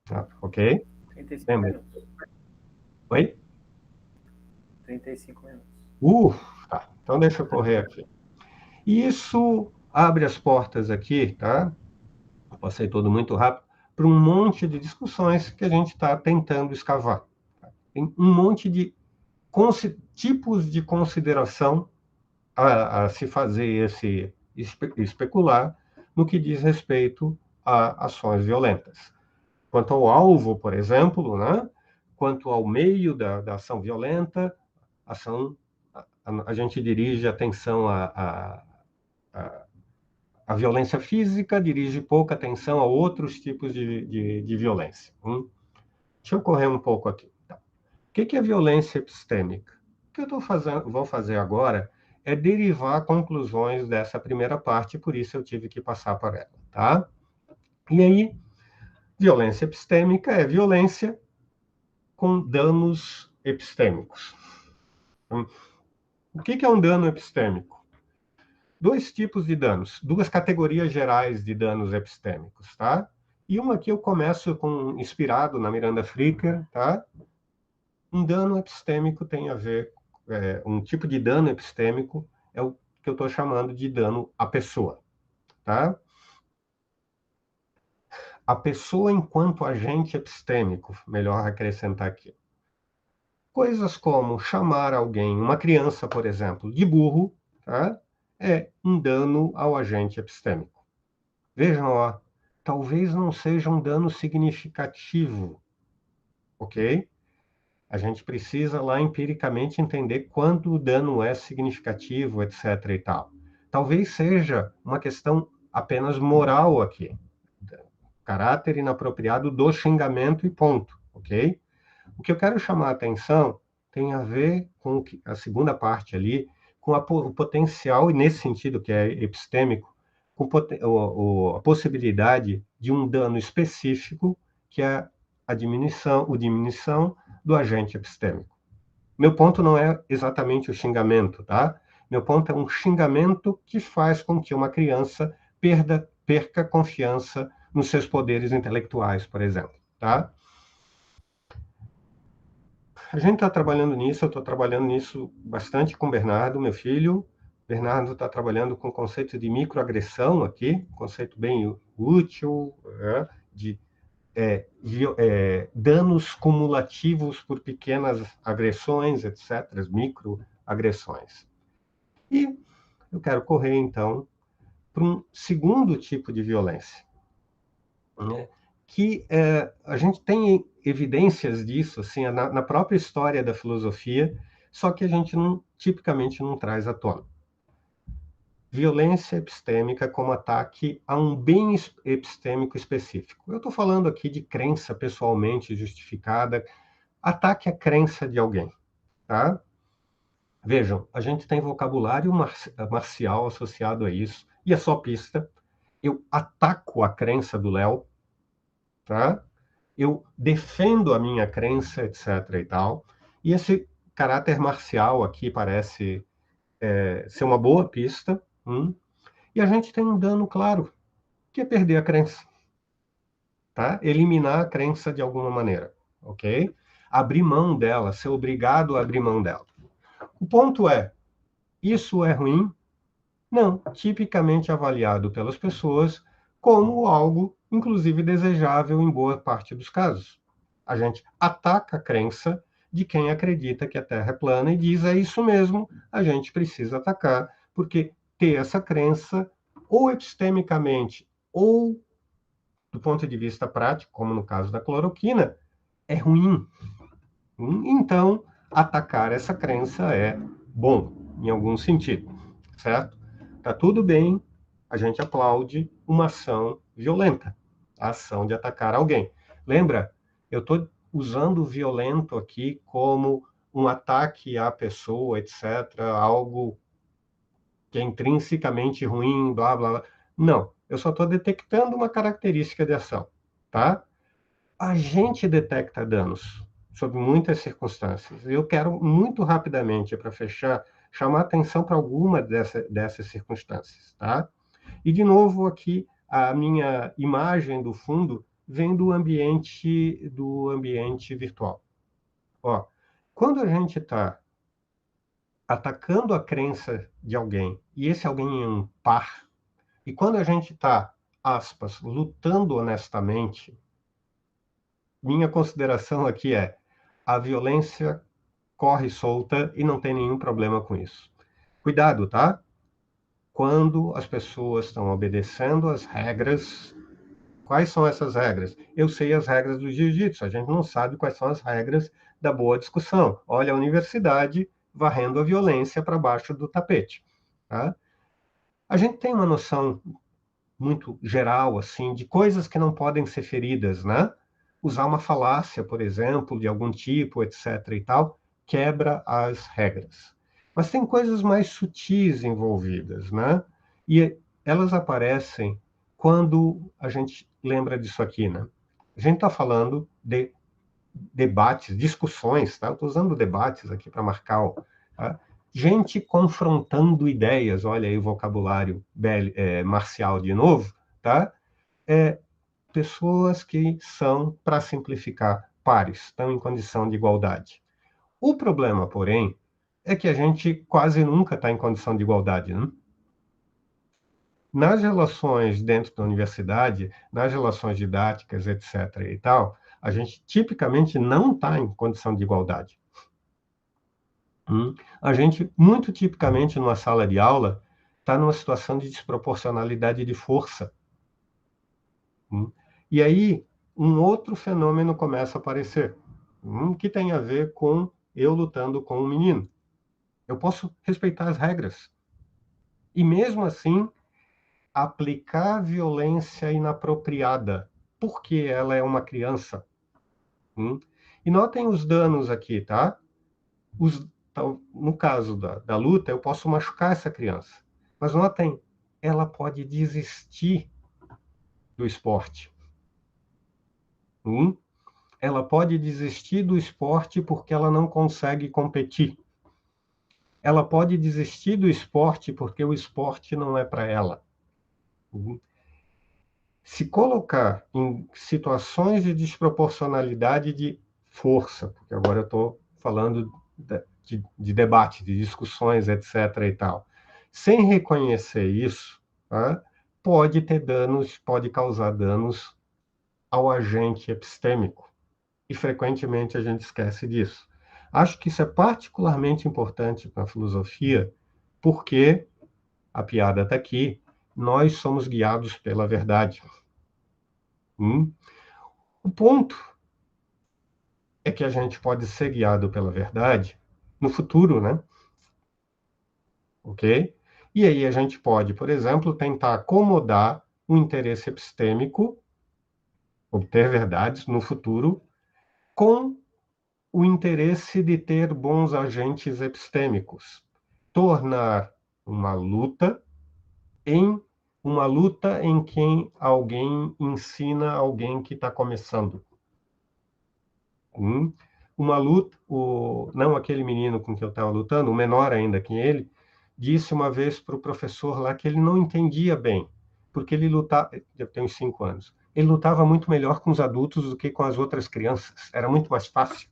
Speaker 2: Tá? Ok?
Speaker 1: 35
Speaker 2: Lembra?
Speaker 1: minutos.
Speaker 2: Oi?
Speaker 1: 35 minutos.
Speaker 2: Tá. Então deixa eu correr aqui. E isso abre as portas aqui, tá? Eu passei tudo muito rápido, para um monte de discussões que a gente está tentando escavar. Tem um monte de tipos de consideração a se fazer esse especular no que diz respeito a ações violentas. Quanto ao alvo, por exemplo, né? Quanto ao meio da ação violenta, a gente dirige atenção à violência física, dirige pouca atenção a outros tipos de violência. Deixa eu correr um pouco aqui. Tá. O que é violência epistêmica? O que eu vou fazer agora é derivar conclusões dessa primeira parte, por isso eu tive que passar por ela, tá? E aí, violência epistêmica é violência com danos epistêmicos. O que é um dano epistêmico? Dois tipos de danos, duas categorias gerais de danos epistêmicos, tá? E uma aqui eu começo inspirado na Miranda Fricker, tá? Um dano epistêmico tem a ver, um tipo de dano epistêmico é o que eu estou chamando de dano à pessoa, tá? A pessoa enquanto agente epistêmico, melhor acrescentar aqui. Coisas como chamar alguém, uma criança, por exemplo, de burro, tá? É um dano ao agente epistêmico. Vejam lá, talvez não seja um dano significativo, ok? A gente precisa lá empiricamente entender quando o dano é significativo, etc. e tal. Talvez seja uma questão apenas moral aqui. Caráter inapropriado do xingamento e ponto, ok? O que eu quero chamar a atenção tem a ver com a segunda parte ali, com o potencial, e nesse sentido que é epistêmico, com a possibilidade de um dano específico que é a diminuição do agente epistêmico. Meu ponto não é exatamente o xingamento, tá? Meu ponto é um xingamento que faz com que uma criança perca confiança nos seus poderes intelectuais, por exemplo, tá? A gente está trabalhando nisso, eu estou trabalhando nisso bastante com o Bernardo, meu filho. Bernardo está trabalhando com o conceito de microagressão aqui, conceito bem útil, de danos cumulativos por pequenas agressões, etc., microagressões. E eu quero correr, então, para um segundo tipo de violência, né? Que a gente tem evidências disso assim, na própria história da filosofia, só que a gente tipicamente não traz à tona. Violência epistêmica como ataque a um bem epistêmico específico. Eu estou falando aqui de crença pessoalmente justificada, ataque à crença de alguém, tá? Vejam, a gente tem vocabulário marcial associado a isso, e a sopista, eu ataco a crença do Léo, tá? Eu defendo a minha crença, etc. e tal. E esse caráter marcial aqui parece ser uma boa pista. E a gente tem um dano claro, que é perder a crença, tá? Eliminar a crença de alguma maneira, ok? Abrir mão dela, ser obrigado a abrir mão dela. O ponto é, isso é ruim? Não, tipicamente avaliado pelas pessoas como algo, inclusive, desejável em boa parte dos casos. A gente ataca a crença de quem acredita que a Terra é plana e diz, é isso mesmo, a gente precisa atacar, porque ter essa crença, ou epistemicamente, ou do ponto de vista prático, como no caso da cloroquina, é ruim. Então, atacar essa crença é bom, em algum sentido, certo? Tá tudo bem, a gente aplaude uma ação violenta, a ação de atacar alguém. Lembra, eu estou usando o violento aqui como um ataque à pessoa, etc., algo que é intrinsecamente ruim, blá, blá, blá. Não, eu só estou detectando uma característica de ação, tá? A gente detecta danos sob muitas circunstâncias. Eu quero muito rapidamente, para fechar, chamar atenção para alguma dessas circunstâncias, tá? E, de novo, aqui, a minha imagem do fundo vem do ambiente virtual. Ó, quando a gente está atacando a crença de alguém, e esse alguém é um par, e quando a gente está, aspas, lutando honestamente, minha consideração aqui é a violência corre solta e não tem nenhum problema com isso. Cuidado, tá? Quando as pessoas estão obedecendo as regras, quais são essas regras? Eu sei as regras do jiu-jitsu, a gente não sabe quais são as regras da boa discussão. Olha a universidade varrendo a violência para baixo do tapete, tá? A gente tem uma noção muito geral, assim, de coisas que não podem ser feridas, né? Usar uma falácia, por exemplo, de algum tipo, etc. e tal, quebra as regras. Mas tem coisas mais sutis envolvidas, né? E elas aparecem quando a gente lembra disso aqui, né? A gente está falando de debates, discussões, tá? Eu estou usando debates aqui para marcar tá? Gente confrontando ideias, olha aí o vocabulário marcial de novo, tá? Pessoas que são, para simplificar, pares, estão em condição de igualdade. O problema, porém, é que a gente quase nunca está em condição de igualdade, né? Nas relações dentro da universidade, nas relações didáticas, etc. e tal, a gente tipicamente não está em condição de igualdade. A gente, muito tipicamente, numa sala de aula, está numa situação de desproporcionalidade de força. E aí, um outro fenômeno começa a aparecer, que tem a ver com eu lutando com um menino. Eu posso respeitar as regras. E mesmo assim, aplicar violência inapropriada, porque ela é uma criança. E notem os danos aqui, tá? No caso da luta, eu posso machucar essa criança. Mas notem, ela pode desistir do esporte. ela pode desistir do esporte porque ela não consegue competir. Ela pode desistir do esporte porque o esporte não é para ela. Se colocar em situações de desproporcionalidade de força, porque agora eu estou falando de debate, de discussões, etc. e tal, sem reconhecer isso, tá, pode ter danos, pode causar danos ao agente epistêmico. E frequentemente a gente esquece disso. Acho que isso é particularmente importante na filosofia, porque, a piada está aqui, nós somos guiados pela verdade. O ponto é que a gente pode ser guiado pela verdade no futuro, né? Ok? E aí a gente pode, por exemplo, tentar acomodar o interesse epistêmico, obter verdades no futuro, com o interesse de ter bons agentes epistêmicos. Tornar uma luta em uma luta em que alguém ensina alguém que está começando. Uma luta, não aquele menino com que eu estava lutando, o menor ainda que ele, disse uma vez para o professor lá que ele não entendia bem, porque ele lutava, eu tenho 5 anos, ele lutava muito melhor com os adultos do que com as outras crianças, era muito mais fácil.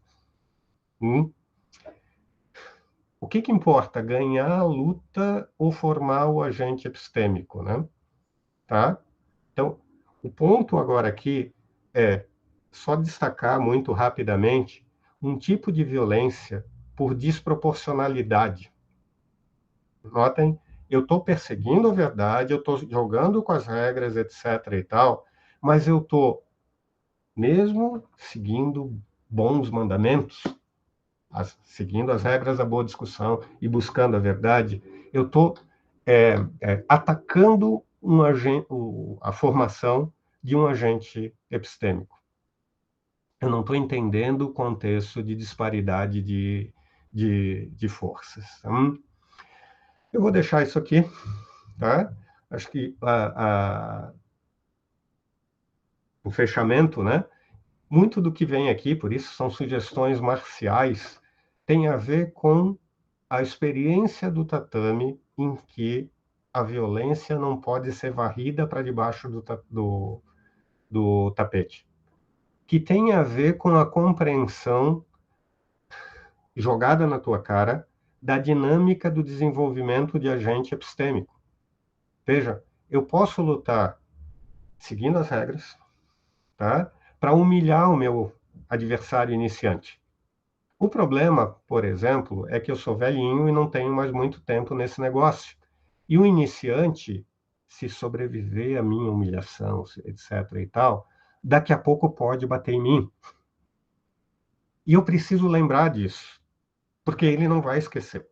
Speaker 2: O que importa? Ganhar a luta ou formar o agente epistêmico, né? Tá? Então, o ponto agora aqui é só destacar muito rapidamente um tipo de violência por desproporcionalidade. Notem, eu estou perseguindo a verdade, eu estou jogando com as regras, etc. e tal, mas eu estou, mesmo seguindo bons mandamentos, seguindo as regras da boa discussão e buscando a verdade, eu estou atacando a formação de um agente epistêmico. Eu não estou entendendo o contexto de disparidade de forças. Eu vou deixar isso aqui, tá? Acho que o fechamento, né? Muito do que vem aqui, por isso são sugestões marciais, tem a ver com a experiência do tatame em que a violência não pode ser varrida para debaixo do tapete. Que tem a ver com a compreensão jogada na tua cara da dinâmica do desenvolvimento de agente epistêmico. Veja, eu posso lutar seguindo as regras, tá? Para humilhar o meu adversário iniciante. O problema, por exemplo, é que eu sou velhinho e não tenho mais muito tempo nesse negócio. E o iniciante, se sobreviver à minha humilhação, etc. e tal, daqui a pouco pode bater em mim. E eu preciso lembrar disso, porque ele não vai esquecer.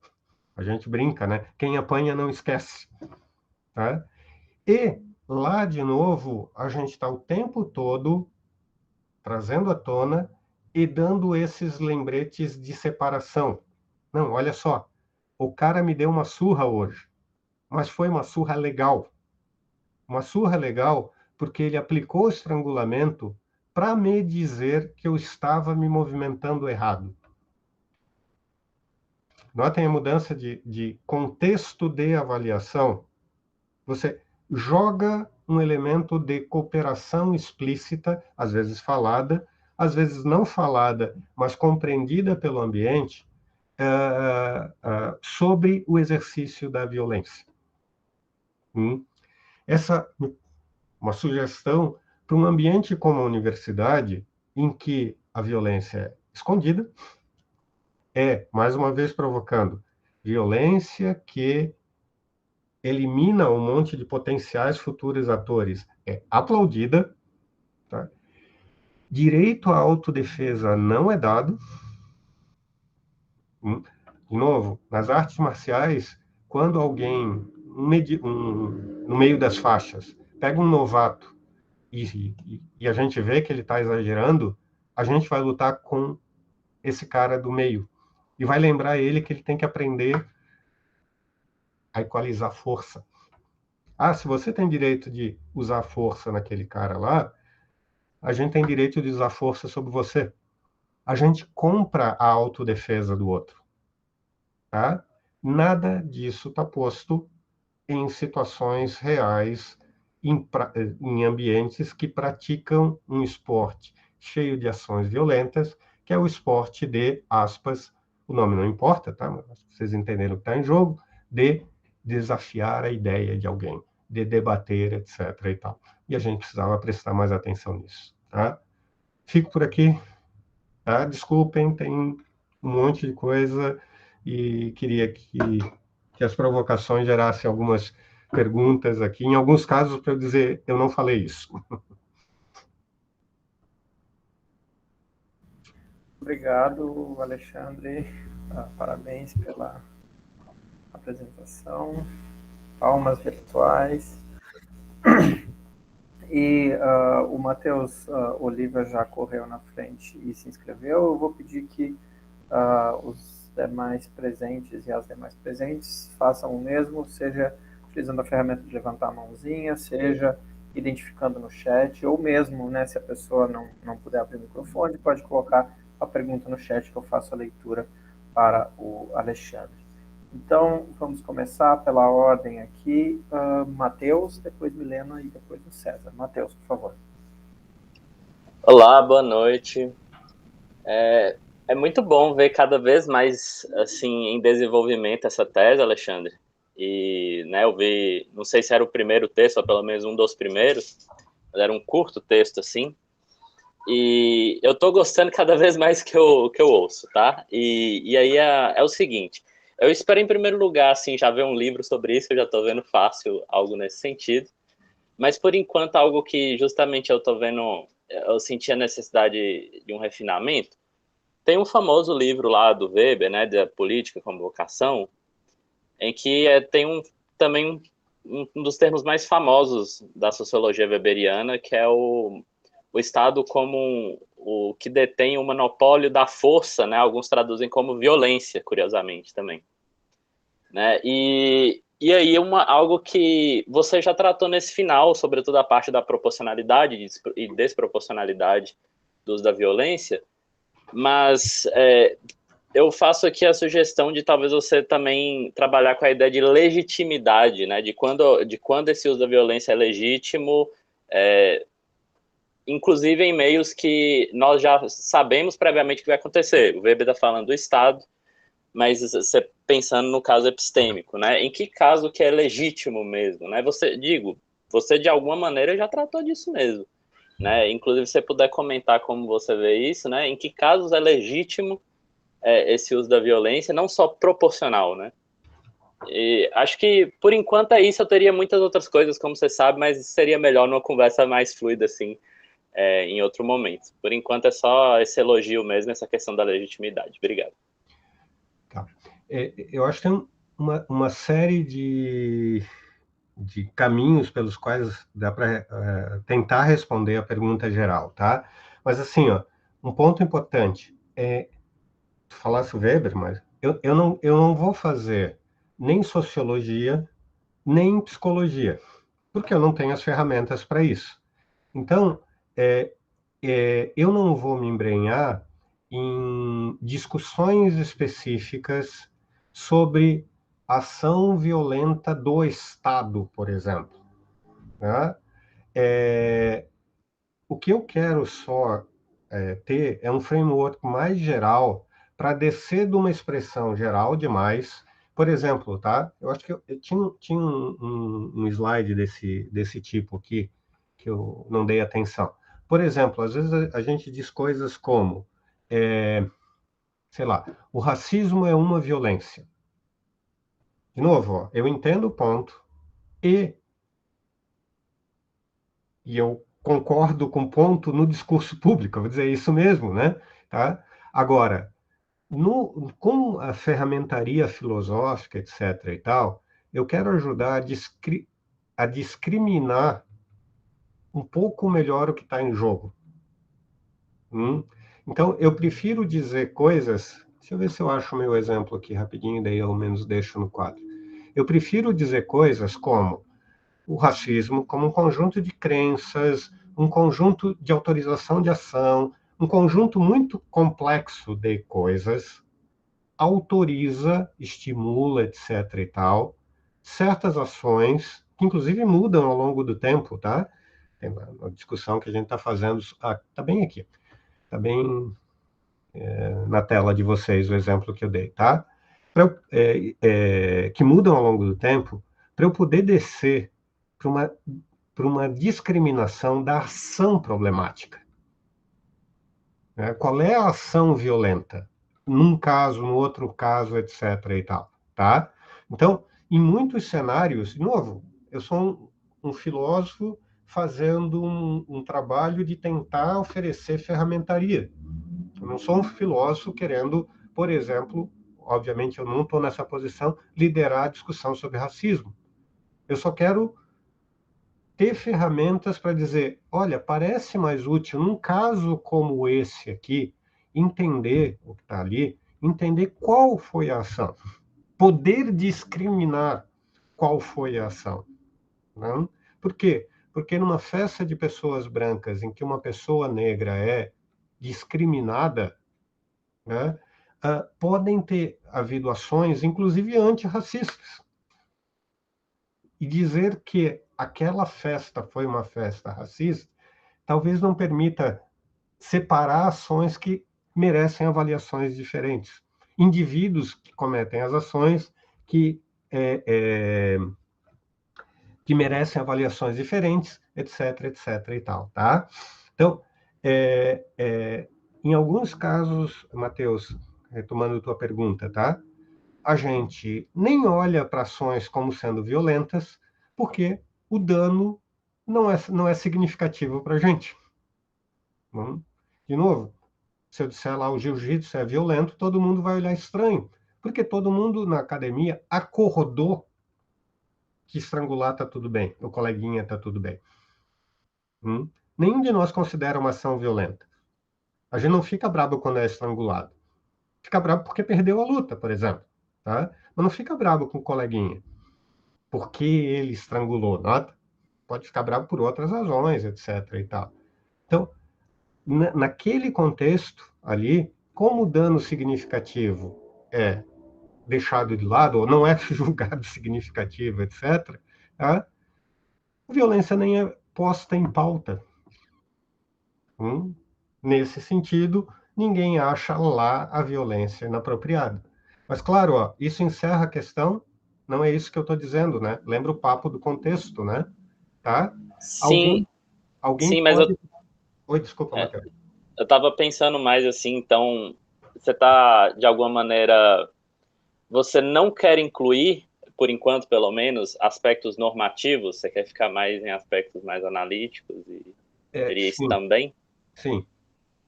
Speaker 2: A gente brinca, né? Quem apanha não esquece. Tá? E lá, de novo, a gente está o tempo todo trazendo à tona e dando esses lembretes de separação. Não, olha só, o cara me deu uma surra hoje, mas foi uma surra legal. Uma surra legal porque ele aplicou o estrangulamento para me dizer que eu estava me movimentando errado. Notem a mudança de contexto de avaliação. Você joga um elemento de cooperação explícita, às vezes falada, às vezes não falada, mas compreendida pelo ambiente, sobre o exercício da violência. Essa é uma sugestão para um ambiente como a universidade, em que a violência é escondida, mais uma vez provocando, violência que elimina um monte de potenciais futuros atores, é aplaudida, tá? Direito à autodefesa não é dado. De novo, nas artes marciais, quando alguém, no meio das faixas, pega um novato e a gente vê que ele está exagerando, a gente vai lutar com esse cara do meio e vai lembrar ele que ele tem que aprender a equalizar força. Se você tem direito de usar força naquele cara lá, a gente tem direito de usar força sobre você. A gente compra a autodefesa do outro. Tá? Nada disso está posto em situações reais, em ambientes que praticam um esporte cheio de ações violentas, que é o esporte de, aspas, o nome não importa, tá? Mas vocês entenderam o que está em jogo, de desafiar a ideia de alguém, de debater, etc. e tal. E a gente precisava prestar mais atenção nisso, tá? Fico por aqui, tá? Desculpem, tem um monte de coisa e queria que as provocações gerassem algumas perguntas aqui, em alguns casos para eu dizer, eu não falei isso.
Speaker 1: Obrigado, Alexandre. Parabéns pela apresentação. Palmas virtuais. E o Matheus Oliva já correu na frente e se inscreveu. Eu vou pedir que os demais presentes e as demais presentes façam o mesmo, seja utilizando a ferramenta de levantar a mãozinha, seja identificando no chat, ou mesmo, né, se a pessoa não puder abrir o microfone, pode colocar a pergunta no chat que eu faço a leitura para o Alexandre. Então, vamos começar pela ordem aqui. Matheus, depois Milena e depois o César. Matheus, por favor.
Speaker 3: Olá, boa noite. É muito bom ver cada vez mais assim em desenvolvimento essa tese, Alexandre. E né, eu vi, não sei se era o primeiro texto, ou pelo menos um dos primeiros, mas era um curto texto assim. E eu tô gostando cada vez mais que eu ouço, tá? E aí é o seguinte, eu espero em primeiro lugar assim já ver um livro sobre isso, eu já tô vendo fácil algo nesse sentido. Mas por enquanto algo que justamente eu tô vendo, eu senti a necessidade de um refinamento. Tem um famoso livro lá do Weber, né, da Política como Vocação, em que tem também um dos termos mais famosos da sociologia weberiana, que é o Estado como o que detém o monopólio da força, né, alguns traduzem como violência, curiosamente também. Né, e aí algo que você já tratou nesse final, sobretudo a parte da proporcionalidade e desproporcionalidade do uso da violência, mas eu faço aqui a sugestão de talvez você também trabalhar com a ideia de legitimidade, né? De quando esse uso da violência é legítimo, inclusive em meios que nós já sabemos previamente que vai acontecer. O Weber está falando do Estado, mas você pensando no caso epistêmico, né? Em que caso que é legítimo mesmo, né? Você de alguma maneira já tratou disso mesmo. Né? Inclusive, se você puder comentar como você vê isso, né? Em que casos é legítimo esse uso da violência, não só proporcional, né? E acho que, por enquanto, é isso. Eu teria muitas outras coisas, como você sabe, mas seria melhor numa conversa mais fluida, assim, em outro momento. Por enquanto, é só esse elogio mesmo, essa questão da legitimidade. Obrigado.
Speaker 2: Tá. Eu acho que tem uma série de caminhos pelos quais dá para tentar responder a pergunta geral, tá? Mas assim, ó, um ponto importante tu falasse o Weber, mas eu não vou fazer nem sociologia, nem psicologia, porque eu não tenho as ferramentas para isso. Então, eu não vou me embrenhar em discussões específicas sobre ação violenta do Estado, por exemplo. Né? O que eu quero só ter é um framework mais geral para descer de uma expressão geral demais. Por exemplo, tá? Eu acho que eu tinha um slide desse tipo aqui que eu não dei atenção. Por exemplo, às vezes a gente diz coisas como, sei lá, o racismo é uma violência. De novo, ó, eu entendo o ponto e eu concordo com o ponto no discurso público, eu vou dizer isso mesmo, né? Tá? Agora, com a ferramentaria filosófica, etc. e tal, eu quero ajudar a discriminar um pouco melhor o que está em jogo. Então, eu prefiro dizer coisas. Deixa eu ver se eu acho o meu exemplo aqui rapidinho, daí eu ao menos deixo no quadro. Eu prefiro dizer coisas como o racismo como um conjunto de crenças, um conjunto de autorização de ação, um conjunto muito complexo de coisas, autoriza, estimula, etc. e tal, certas ações, que inclusive mudam ao longo do tempo, tá? Tem uma discussão que a gente está fazendo, tá bem aqui, tá bem na tela de vocês o exemplo que eu dei, tá? Que mudam ao longo do tempo, para eu poder descer para uma discriminação da ação problemática. Né? Qual é a ação violenta? Num caso, no outro caso, etc. e tal, tá? Então, em muitos cenários, de novo, eu sou um filósofo fazendo um trabalho de tentar oferecer ferramentaria. Eu não sou um filósofo querendo, por exemplo, obviamente eu não estou nessa posição, liderar a discussão sobre racismo. Eu só quero ter ferramentas para dizer, olha, parece mais útil, num caso como esse aqui, entender o que está ali, entender qual foi a ação, poder discriminar qual foi a ação. Não? Por quê? Porque numa festa de pessoas brancas em que uma pessoa negra é discriminada, né, podem ter havido ações, inclusive antirracistas. E dizer que aquela festa foi uma festa racista, talvez não permita separar ações que merecem avaliações diferentes. Indivíduos que cometem as ações que merecem avaliações diferentes, etc., etc. e tal, tá? Então, em alguns casos, Matheus, retomando tua pergunta, tá? A gente nem olha para ações como sendo violentas, porque o dano não é significativo para a gente. De novo, se eu disser lá o jiu-jitsu é violento, todo mundo vai olhar estranho, porque todo mundo na academia acordou que estrangular está tudo bem, o coleguinha está tudo bem. Nenhum de nós considera uma ação violenta. A gente não fica bravo quando é estrangulado. Fica bravo porque perdeu a luta, por exemplo. Tá? Mas não fica bravo com o coleguinha porque ele estrangulou, nota? Pode ficar bravo por outras razões, etc. e tal. Então, naquele contexto ali, como o dano significativo é deixado de lado, ou não é julgado significativo, etc., tá? A violência nem é posta em pauta. Nesse sentido, ninguém acha lá a violência inapropriada. Mas, claro, ó, isso encerra a questão, não é isso que eu estou dizendo, né? Lembra o papo do contexto, né? Tá?
Speaker 3: Sim,
Speaker 2: Alguém
Speaker 3: sim, mas
Speaker 2: pode... Oi, desculpa, Matheus.
Speaker 3: Eu estava pensando mais assim, então, você está, de alguma maneira, você não quer incluir, por enquanto pelo menos, aspectos normativos, você quer ficar mais em aspectos mais analíticos e seria isso
Speaker 2: Sim,
Speaker 3: também?
Speaker 2: sim.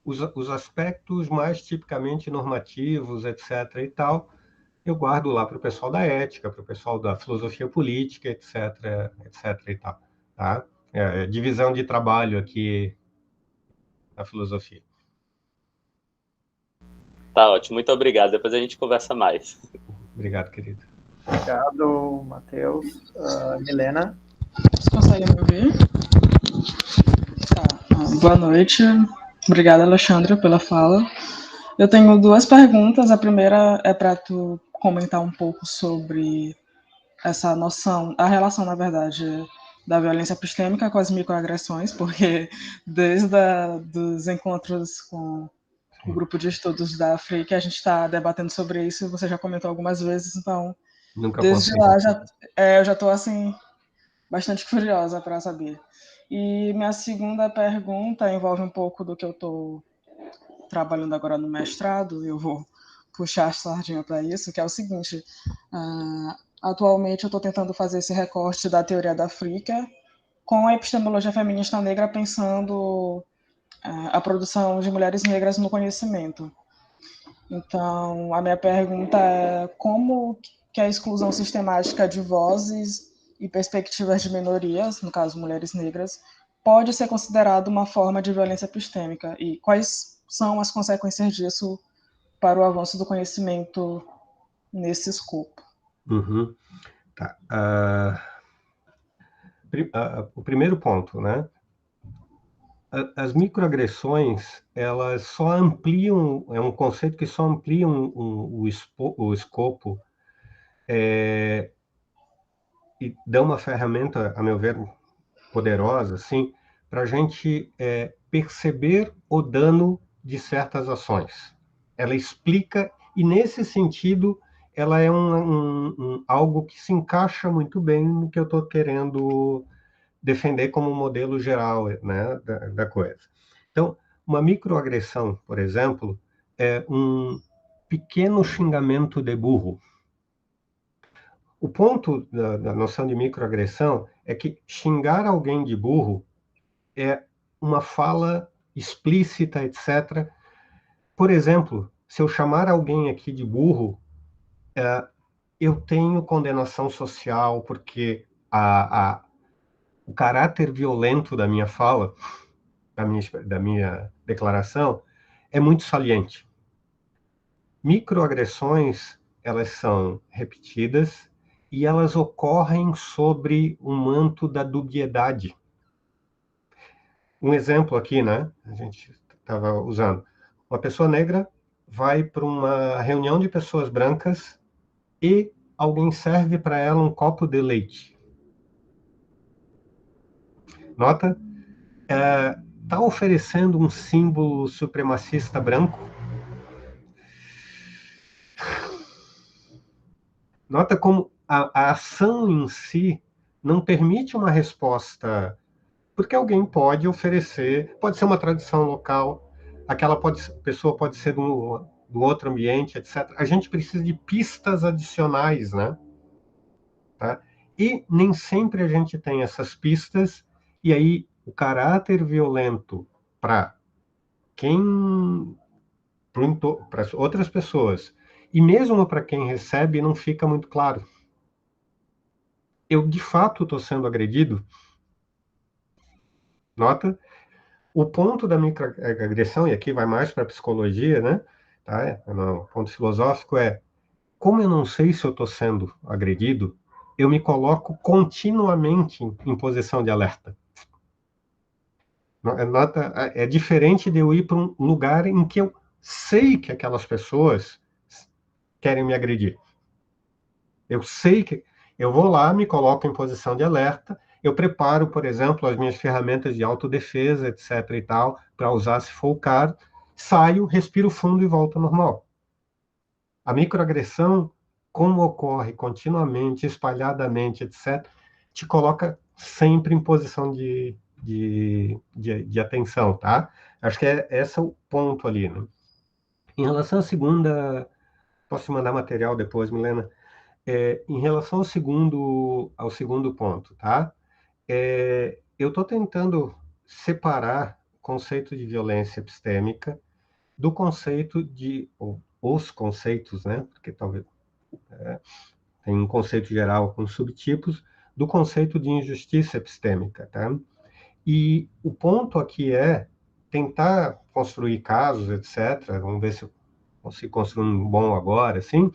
Speaker 2: Os aspectos mais tipicamente normativos, etc. e tal, eu guardo lá para o pessoal da ética, para o pessoal da filosofia política, etc. etc. e tal. Tá? Divisão de trabalho aqui na filosofia.
Speaker 3: Tá ótimo, muito obrigado. Depois a gente conversa mais.
Speaker 2: Obrigado, querido.
Speaker 1: Obrigado, Matheus. Milena?
Speaker 4: Vocês conseguem me ouvir? Tá. Boa noite. Obrigada, Alexandre, pela fala. Eu tenho duas perguntas. A primeira é para tu comentar um pouco sobre essa noção, a relação, na verdade, da violência epistêmica com as microagressões, porque desde dos encontros com o grupo de estudos da Afrique, a gente está debatendo sobre isso, você já comentou algumas vezes, então,
Speaker 2: Nunca
Speaker 4: desde
Speaker 2: postei.
Speaker 4: lá, eu já estou, assim, bastante curiosa para saber. E minha segunda pergunta envolve um pouco do que eu estou trabalhando agora no mestrado, eu vou puxar a sardinha para isso, que é o seguinte, atualmente eu estou tentando fazer esse recorte da teoria da África com a epistemologia feminista negra, pensando a produção de mulheres negras no conhecimento. Então, a minha pergunta é como que a exclusão sistemática de vozes e perspectivas de minorias, no caso mulheres negras, pode ser considerada uma forma de violência epistêmica e quais são as consequências disso para o avanço do conhecimento nesse escopo.
Speaker 2: Uhum. Tá. O primeiro ponto, né? As microagressões, elas só ampliam, é um conceito que só amplia o escopo e dá uma ferramenta, a meu ver, poderosa, assim, para a gente perceber o dano de certas ações. Ela explica, e nesse sentido, ela é algo que se encaixa muito bem no que eu estou querendo defender como modelo geral, né, da coisa. Então, uma microagressão, por exemplo, é um pequeno xingamento de burro. O ponto da noção de microagressão é que xingar alguém de burro é uma fala explícita, etc. Por exemplo, se eu chamar alguém aqui de burro, eu tenho condenação social, porque o caráter violento da minha fala, da minha declaração, é muito saliente. Microagressões, elas são repetidas e elas ocorrem sobre um manto da dubiedade. Um exemplo aqui, né? A gente estava usando. Uma pessoa negra vai para uma reunião de pessoas brancas e alguém serve para ela um copo de leite. Nota? Está oferecendo um símbolo supremacista branco. Nota como a ação em si não permite uma resposta, porque alguém pode oferecer, pode ser uma tradição local, pessoa pode ser do outro ambiente, etc. A gente precisa de pistas adicionais, né? Tá? E nem sempre a gente tem essas pistas, e aí o caráter violento para para outras pessoas, e mesmo para quem recebe, não fica muito claro. Eu, de fato, estou sendo agredido? Nota? O ponto da microagressão, e aqui vai mais para a psicologia, né? Tá? O ponto filosófico é, como eu não sei se eu estou sendo agredido, eu me coloco continuamente em posição de alerta. Nota, é diferente de eu ir para um lugar em que eu sei que aquelas pessoas querem me agredir. Eu sei que eu vou lá, me coloco em posição de alerta, eu preparo, por exemplo, as minhas ferramentas de autodefesa, etc. e tal, para usar se for o caso, saio, respiro fundo e volto ao normal. A microagressão, como ocorre continuamente, espalhadamente, etc., te coloca sempre em posição de atenção, tá? Acho que esse é o ponto ali, né? Em relação à segunda, posso te mandar material depois, Milena? Em relação ao segundo ponto, tá? Eu estou tentando separar o conceito de violência epistêmica do conceito ou os conceitos, né? Porque talvez tem um conceito geral com subtipos, do conceito de injustiça epistêmica, tá? E o ponto aqui é tentar construir casos, etc. Vamos ver se eu consigo construir um bom agora, assim.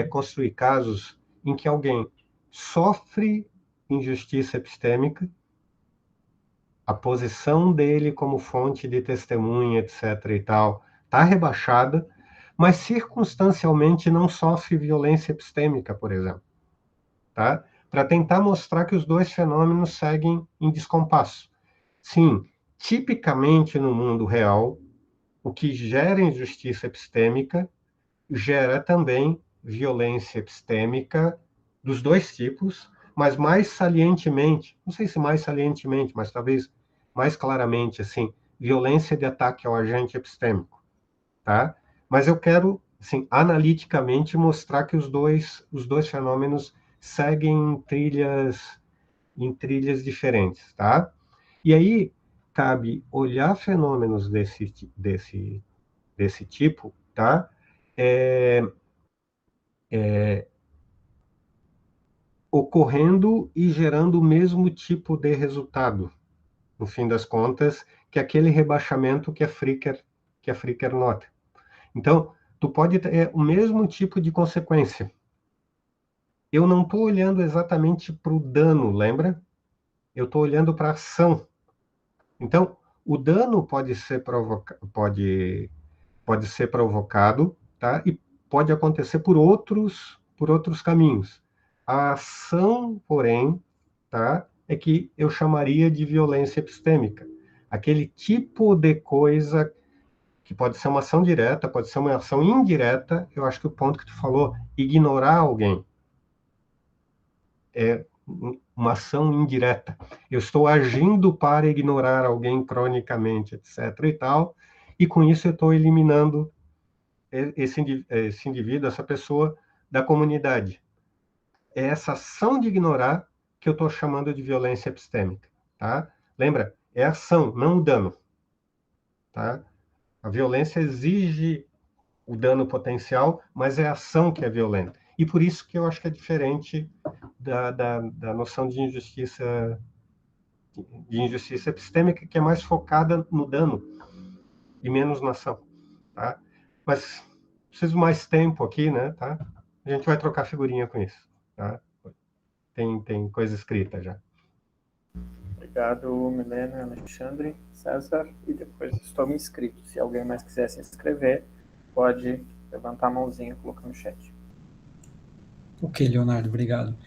Speaker 2: Construir casos em que alguém sofre injustiça epistêmica, a posição dele como fonte de testemunha, etc. e tal, está rebaixada, mas circunstancialmente não sofre violência epistêmica, por exemplo. Tá? Para tentar mostrar que os dois fenômenos seguem em descompasso. Sim, tipicamente no mundo real, o que gera injustiça epistêmica gera também violência epistêmica dos dois tipos, mas mais salientemente, não sei se mais salientemente, mas talvez mais claramente, assim, violência de ataque ao agente epistêmico, tá? Mas eu quero, assim, analiticamente mostrar que os dois fenômenos seguem em trilhas diferentes, tá? E aí cabe olhar fenômenos desse tipo, tá? Ocorrendo e gerando o mesmo tipo de resultado, no fim das contas, que aquele rebaixamento que a Fricker nota. Então, tu pode ter o mesmo tipo de consequência. Eu não estou olhando exatamente para o dano, lembra? Eu estou olhando para a ação. Então, o dano pode ser provocado, tá? E pode acontecer por outros caminhos. A ação, porém, tá? É que eu chamaria de violência epistêmica. Aquele tipo de coisa que pode ser uma ação direta, pode ser uma ação indireta. Eu acho que o ponto que tu falou, ignorar alguém, é uma ação indireta. Eu estou agindo para ignorar alguém cronicamente, etc. e tal, e com isso eu estou eliminando esse indivíduo, essa pessoa da comunidade. É essa ação de ignorar que eu estou chamando de violência epistêmica, tá? Lembra? É ação, não o dano, tá? A violência exige o dano potencial, mas é a ação que é violenta. E por isso que eu acho que é diferente da noção de injustiça epistêmica, que é mais focada no dano e menos na ação, tá? Mas preciso mais tempo aqui, né, tá? A gente vai trocar figurinha com isso, tá? Tem coisa escrita já.
Speaker 1: Obrigado, Milena, Alexandre, César, e depois estou me inscrito. Se alguém mais quiser se inscrever, pode levantar a mãozinha e colocar no chat.
Speaker 5: Ok, Leonardo, obrigado.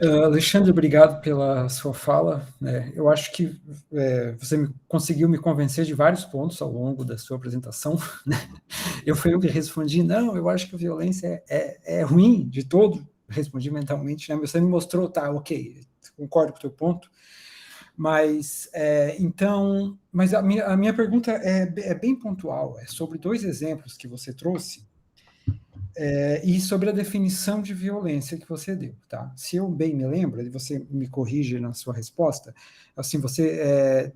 Speaker 5: Alexandre, obrigado pela sua fala. Eu acho que você conseguiu me convencer de vários pontos ao longo da sua apresentação. Né? Fui eu que respondi, não, eu acho que a violência é ruim de todo, respondi mentalmente, né? Mas você me mostrou, tá, ok, concordo com o teu ponto, mas a minha pergunta é bem pontual, é sobre 2 exemplos que você trouxe, e sobre a definição de violência que você deu, tá? Se eu bem me lembro, e você me corrige na sua resposta, assim, você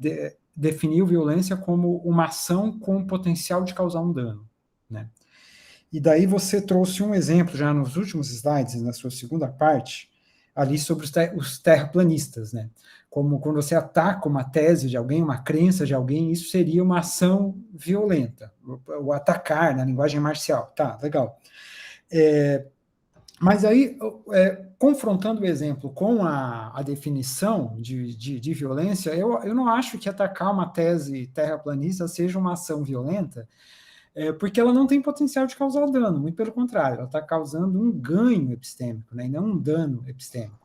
Speaker 5: definiu violência como uma ação com potencial de causar um dano, né? E daí você trouxe um exemplo já nos últimos slides, na sua segunda parte, ali sobre os terraplanistas, né? Como quando você ataca uma tese de alguém, uma crença de alguém, isso seria uma ação violenta, o atacar na linguagem marcial. Tá, legal. Mas aí, confrontando o exemplo com a definição de violência, eu não acho que atacar uma tese terraplanista seja uma ação violenta, porque ela não tem potencial de causar dano, muito pelo contrário, ela está causando um ganho epistêmico, né, e não um dano epistêmico.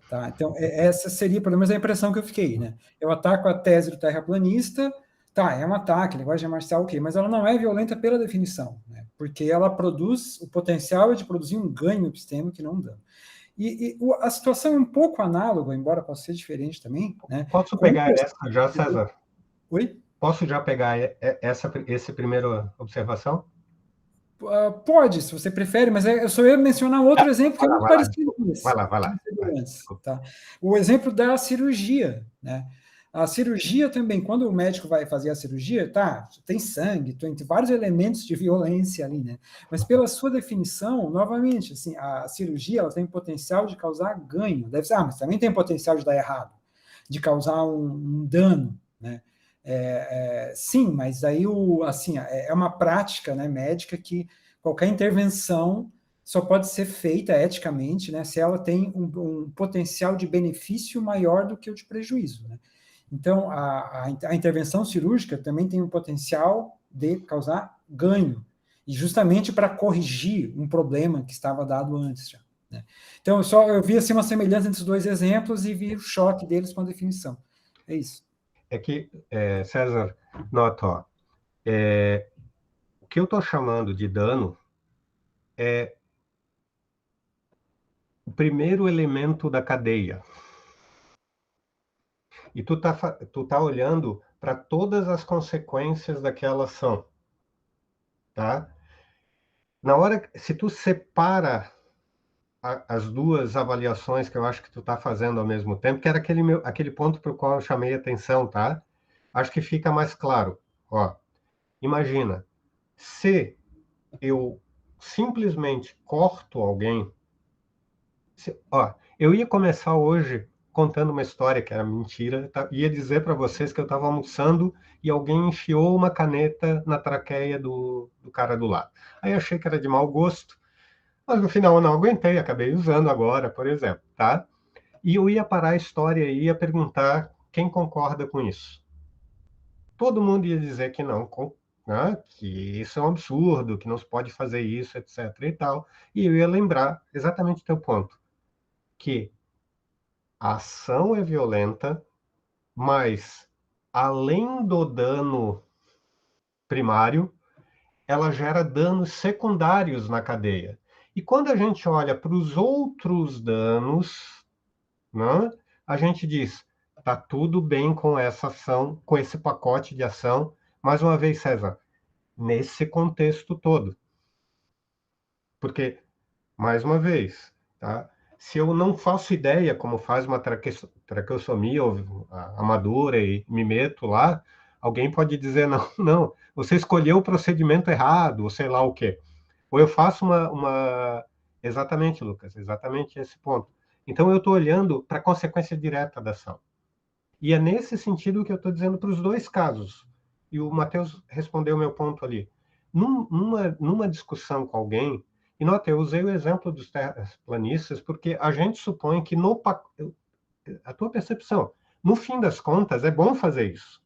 Speaker 5: Tá? Então, essa seria, pelo menos, a impressão que eu fiquei. Né? Eu ataco a tese do terraplanista, tá, é um ataque, linguagem marcial, ok, mas ela não é violenta pela definição, né? Porque ela produz, o potencial é de produzir um ganho epistêmico que não um dano. E a situação é um pouco análoga, embora possa ser diferente também. Né?
Speaker 2: Posso pegar essa já, César?
Speaker 5: Oi?
Speaker 2: Posso já pegar essa primeira observação?
Speaker 5: Pode, se você prefere, mas eu só ia mencionar outro exemplo que é muito parecido com esse.
Speaker 2: Vai lá.
Speaker 5: Tá? O exemplo da cirurgia, né? A cirurgia também, quando o médico vai fazer a cirurgia, tá, tem sangue, tem vários elementos de violência ali, né? Mas pela sua definição, novamente, assim, a cirurgia ela tem potencial de causar ganho. Deve ser, mas também tem potencial de dar errado, de causar um dano, né? Sim, mas aí é uma prática, né, médica que qualquer intervenção só pode ser feita eticamente, né, se ela tem um potencial de benefício maior do que o de prejuízo. Né? Então, a intervenção cirúrgica também tem um potencial de causar ganho, e justamente para corrigir um problema que estava dado antes já. Né? Então, eu vi assim, uma semelhança entre os 2 exemplos e vi o choque deles com a definição. É isso.
Speaker 2: É que, César, nota, ó, o que eu estou chamando de dano é o primeiro elemento da cadeia. E tu tá olhando para todas as consequências daquela ação, tá? Na hora, se tu separa as 2 avaliações que eu acho que tu tá fazendo ao mesmo tempo, que era aquele ponto para o qual eu chamei atenção, tá? Acho que fica mais claro. Ó, imagina, se eu simplesmente corto alguém, eu ia começar hoje contando uma história que era mentira, ia dizer para vocês que eu estava almoçando e alguém enfiou uma caneta na traqueia do cara do lado. Aí eu achei que era de mau gosto, mas no final eu não aguentei, acabei usando agora, por exemplo, tá? E eu ia parar a história e ia perguntar quem concorda com isso. todo mundo ia dizer que não, né, que isso é um absurdo, que não se pode fazer isso, etc. e tal. E eu ia lembrar exatamente o teu ponto, que a ação é violenta, mas além do dano primário, ela gera danos secundários na cadeia. E quando a gente olha para os outros danos, né, a gente diz, tá tudo bem com essa ação, com esse pacote de ação. Mais uma vez, César, nesse contexto todo. Porque, mais uma vez, tá? Se eu não faço ideia como faz uma traqueostomia amadora e me meto lá, alguém pode dizer, não, não, você escolheu o procedimento errado, ou sei lá o quê. Ou eu faço uma... Exatamente, Lucas, exatamente esse ponto. Então, eu estou olhando para a consequência direta da ação. E é nesse sentido que eu estou dizendo para os dois casos. E o Matheus respondeu o meu ponto ali. Numa discussão com alguém, e nota, eu usei o exemplo dos terraplanistas porque a gente supõe que a tua percepção, no fim das contas, é bom fazer isso.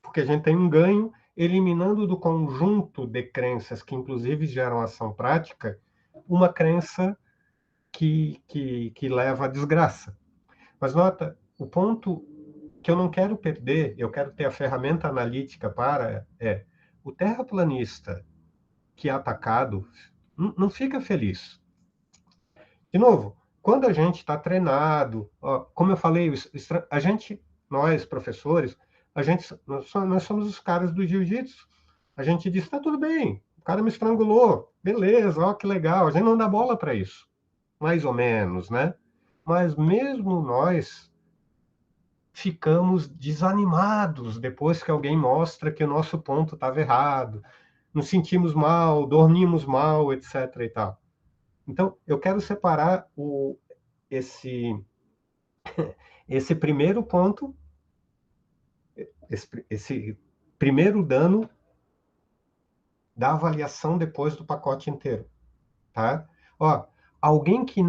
Speaker 2: Porque a gente tem um ganho eliminando do conjunto de crenças que, inclusive, geram ação prática, uma crença que leva à desgraça. Mas nota, o ponto que eu não quero perder, eu quero ter a ferramenta analítica para, o terraplanista que é atacado não fica feliz. De novo, quando a gente está treinado, ó, como eu falei, a gente, nós professores, nós somos os caras do jiu-jitsu. A gente diz, tá tudo bem, o cara me estrangulou, beleza, ó, que legal. A gente não dá bola para isso, mais ou menos, né? Mas mesmo nós ficamos desanimados depois que alguém mostra que o nosso ponto estava errado, nos sentimos mal, dormimos mal, etc. e tal. Então, eu quero separar esse primeiro ponto, esse primeiro dano da avaliação depois do pacote inteiro, tá? Ó, alguém que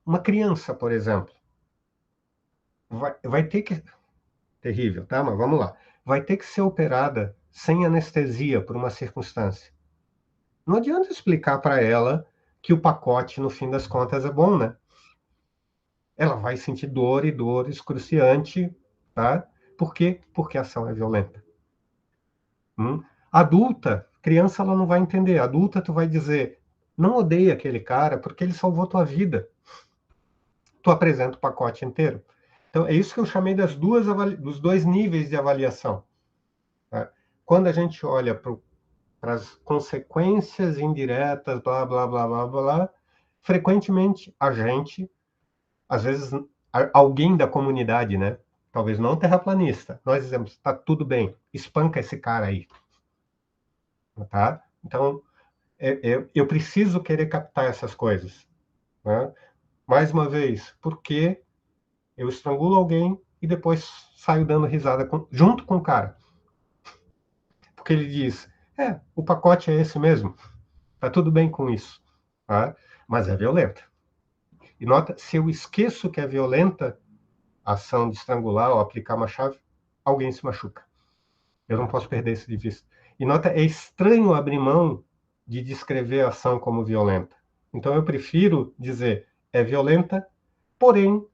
Speaker 2: uma criança, por exemplo, vai ter que terrível, tá? Mas vamos lá. Vai ter que ser operada sem anestesia por uma circunstância. Não adianta explicar para ela que o pacote, no fim das contas, é bom, né? Ela vai sentir dor e dor excruciante, tá? Por quê? Porque a ação é violenta. Adulta, criança, ela não vai entender. Adulta, tu vai dizer, não odeia aquele cara porque ele salvou tua vida. Tu apresenta o pacote inteiro. Então, é isso que eu chamei dos dois níveis de avaliação. Tá? Quando a gente olha para as consequências indiretas, blá, blá, blá, blá, blá, frequentemente a gente, às vezes alguém da comunidade, né? Talvez não terraplanista, nós dizemos, tá tudo bem, espanca esse cara aí. Tá? Então, eu preciso querer captar essas coisas. Né? Mais uma vez, porque eu estrangulo alguém e depois saio dando risada junto com o cara. Porque ele diz, o pacote é esse mesmo, tá tudo bem com isso. Tá? Mas é violenta. E nota, se eu esqueço que é violenta, a ação de estrangular ou aplicar uma chave, alguém se machuca. Eu não posso perder isso de vista. E nota, é estranho abrir mão de descrever a ação como violenta. Então eu prefiro dizer, é violenta, porém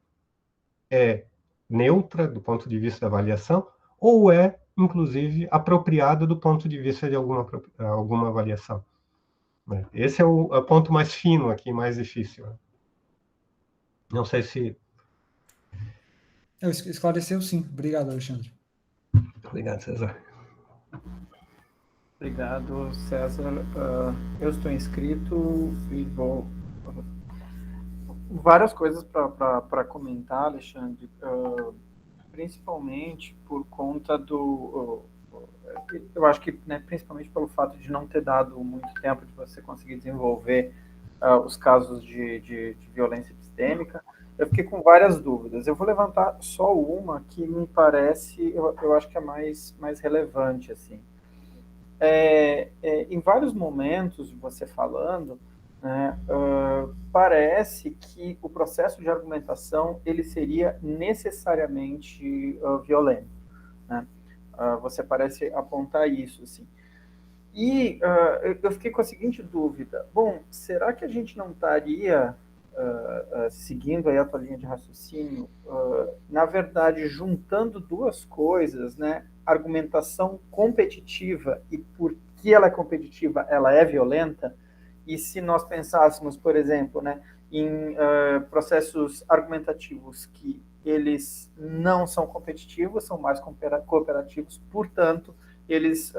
Speaker 2: é neutra do ponto de vista da avaliação, ou é, inclusive, apropriada do ponto de vista de alguma avaliação. Esse é o ponto mais fino aqui, mais difícil. Não sei se...
Speaker 5: Esclareceu, sim. Obrigado, Alexandre.
Speaker 2: Obrigado, César.
Speaker 1: Obrigado, César. Eu estou inscrito e vou... Várias coisas para comentar, Alexandre, principalmente por conta eu acho que, né, principalmente pelo fato de não ter dado muito tempo de você conseguir desenvolver os casos de violência epistêmica, eu fiquei com várias dúvidas. Eu vou levantar só uma que me parece, eu acho que é mais relevante, assim. Em vários momentos de você falando, né, parece que o processo de argumentação ele seria necessariamente violento. Né? você parece apontar isso, assim. E eu fiquei com a seguinte dúvida. Bom, será que a gente não estaria, seguindo aí a tua linha de raciocínio, na verdade, juntando duas coisas, né? Argumentação competitiva e por que ela é competitiva, ela é violenta? E se nós pensássemos, por exemplo, né, em processos argumentativos que eles não são competitivos, são mais cooperativos, portanto, eles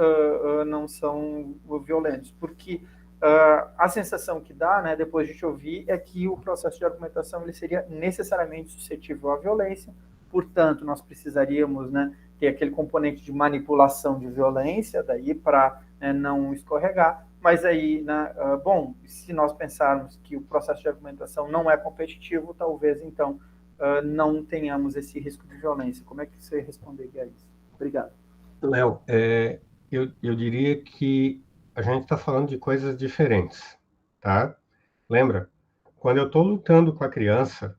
Speaker 1: não são violentos. Porque a sensação que dá, né, depois de te ouvir, é que o processo de argumentação ele seria necessariamente suscetível à violência, portanto, nós precisaríamos, né, ter aquele componente de manipulação de violência, daí para não escorregar, mas aí, né, bom, se nós pensarmos que o processo de argumentação não é competitivo, talvez, então, não tenhamos esse risco de violência. Como é que você responderia a isso? Obrigado.
Speaker 2: Léo, eu diria que a gente está falando de coisas diferentes, tá? Lembra? Quando eu estou lutando com a criança,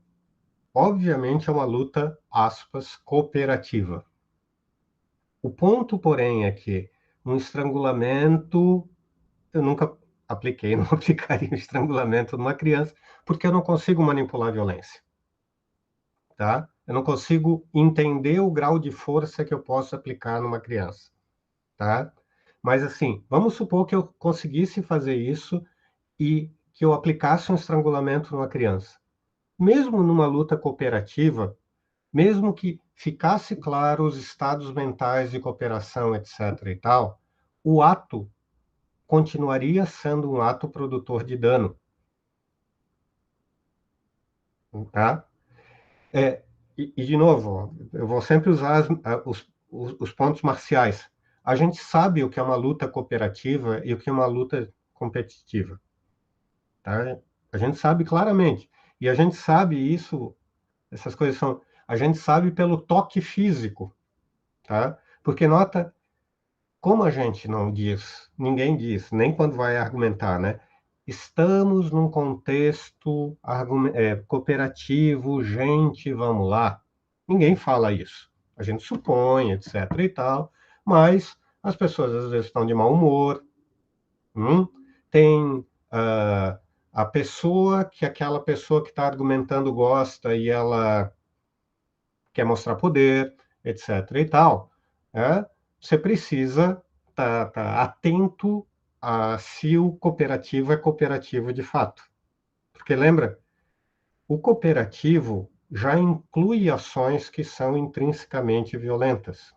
Speaker 2: obviamente é uma luta, aspas, cooperativa. O ponto, porém, é que um estrangulamento, eu nunca apliquei, não aplicaria um estrangulamento numa criança, porque eu não consigo manipular a violência, tá? Eu não consigo entender o grau de força que eu posso aplicar numa criança, tá? Mas, assim, vamos supor que eu conseguisse fazer isso e que eu aplicasse um estrangulamento numa criança. Mesmo numa luta cooperativa, mesmo que ficasse claro os estados mentais de cooperação, etc. e tal, o ato continuaria sendo um ato produtor de dano. Tá? De novo, eu vou sempre usar os pontos marciais. A gente sabe o que é uma luta cooperativa e o que é uma luta competitiva. Tá? A gente sabe claramente. E a gente sabe isso, essas coisas são... A gente sabe pelo toque físico. Tá? Porque nota, como a gente não diz, ninguém diz, nem quando vai argumentar, né? Estamos num contexto cooperativo, gente, vamos lá. Ninguém fala isso. A gente supõe, etc. e tal, mas as pessoas às vezes estão de mau humor. Tem a pessoa que aquela pessoa que está argumentando gosta e ela quer mostrar poder, etc. e tal. Você precisa estar atento a se o cooperativo é cooperativo de fato. Porque lembra, o cooperativo já inclui ações que são intrinsecamente violentas.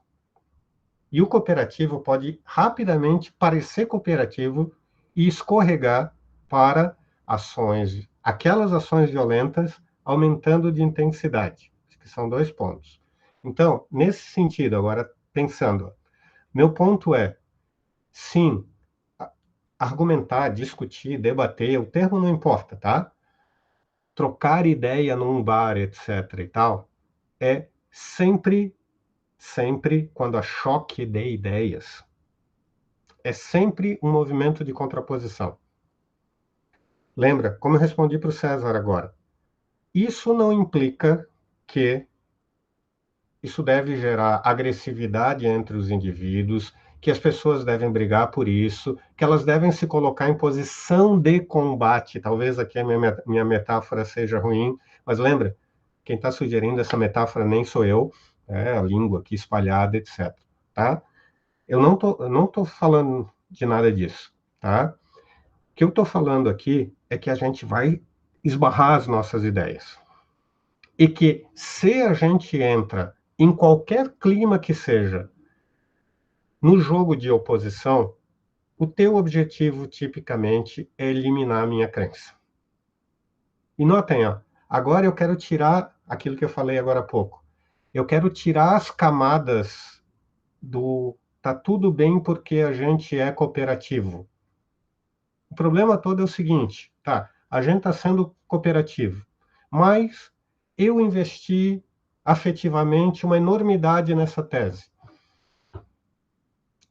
Speaker 2: E o cooperativo pode rapidamente parecer cooperativo e escorregar para ações, aquelas ações violentas aumentando de intensidade, que são 2 pontos. Então, nesse sentido, agora pensando, meu ponto é, sim, argumentar, discutir, debater, o termo não importa, tá? Trocar ideia num bar, etc. e tal, é sempre, quando há choque de ideias, é sempre um movimento de contraposição. Lembra, como eu respondi para o César agora, isso não implica que isso deve gerar agressividade entre os indivíduos, que as pessoas devem brigar por isso, que elas devem se colocar em posição de combate. Talvez aqui a minha metáfora seja ruim, mas lembra, quem está sugerindo essa metáfora nem sou eu, é a língua aqui espalhada, etc. Tá? Eu não tô falando de nada disso. Tá? O que eu estou falando aqui é que a gente vai esbarrar as nossas ideias. E que se a gente entra em qualquer clima que seja, no jogo de oposição, o teu objetivo, tipicamente, é eliminar a minha crença. E notem, ó, agora eu quero tirar aquilo que eu falei agora há pouco. Eu quero tirar as camadas do tá tudo bem porque a gente é cooperativo. O problema todo é o seguinte, tá? A gente está sendo cooperativo, mas eu investi afetivamente uma enormidade nessa tese.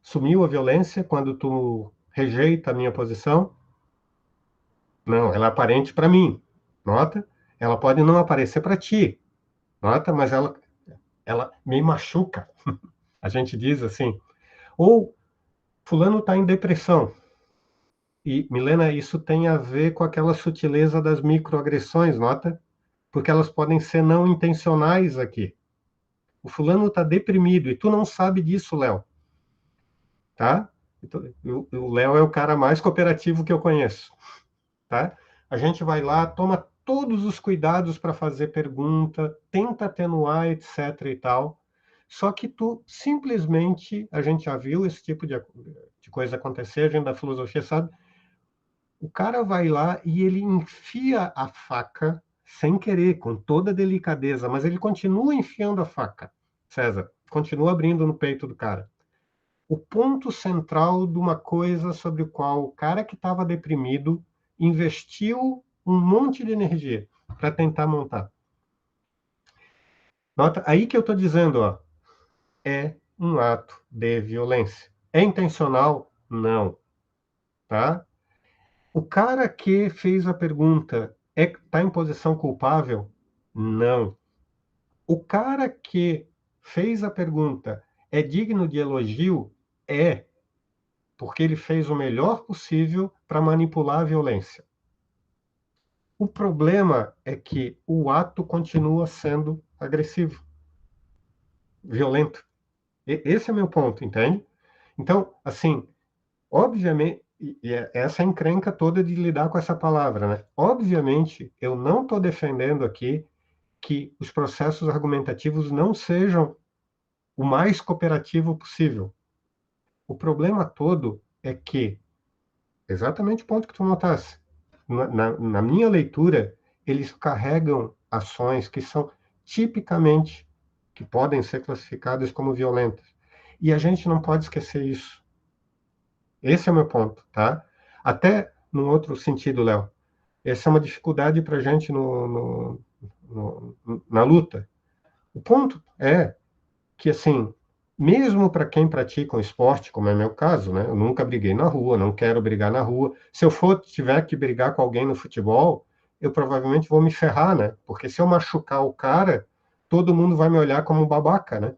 Speaker 2: Sumiu a violência quando tu rejeita a minha posição? Não, ela é aparente para mim. Nota? Ela pode não aparecer para ti. Nota? Mas ela me machuca. A gente diz assim, ou fulano está em depressão. E, Milena, isso tem a ver com aquela sutileza das microagressões, nota? Porque elas podem ser não intencionais aqui. O fulano está deprimido e tu não sabe disso, Léo. Tá? Então, o Léo é o cara mais cooperativo que eu conheço. Tá? A gente vai lá, toma todos os cuidados para fazer pergunta, tenta atenuar, etc. e tal. Só que tu simplesmente, a gente já viu esse tipo de coisa acontecer, a gente da filosofia sabe, o cara vai lá e ele enfia a faca sem querer, com toda delicadeza, mas ele continua enfiando a faca, César, continua abrindo no peito do cara. O ponto central de uma coisa sobre o qual o cara que estava deprimido investiu um monte de energia para tentar montar. Nota, aí que eu estou dizendo, ó, é um ato de violência. É intencional? Não. Tá? O cara que fez a pergunta está em posição culpável? Não. O cara que fez a pergunta é digno de elogio? É, porque ele fez o melhor possível para manipular a violência. O problema é que o ato continua sendo agressivo, violento. Esse é o meu ponto, entende? Então, assim, obviamente, essa é a encrenca toda de lidar com essa palavra, né? Obviamente, eu não estou defendendo aqui que os processos argumentativos não sejam o mais cooperativo possível. O problema todo é que, exatamente o ponto que tu notasse, na minha leitura, eles carregam ações que são tipicamente, que podem ser classificadas como violentas. E a gente não pode esquecer isso. Esse é o meu ponto, tá? Até num outro sentido, Léo. Essa é uma dificuldade para a gente na luta. O ponto é que, assim, mesmo para quem pratica um esporte, como é meu caso, né? Eu nunca briguei na rua, não quero brigar na rua. Se eu tiver que brigar com alguém no futebol, eu provavelmente vou me ferrar, né? Porque se eu machucar o cara, todo mundo vai me olhar como um babaca, né?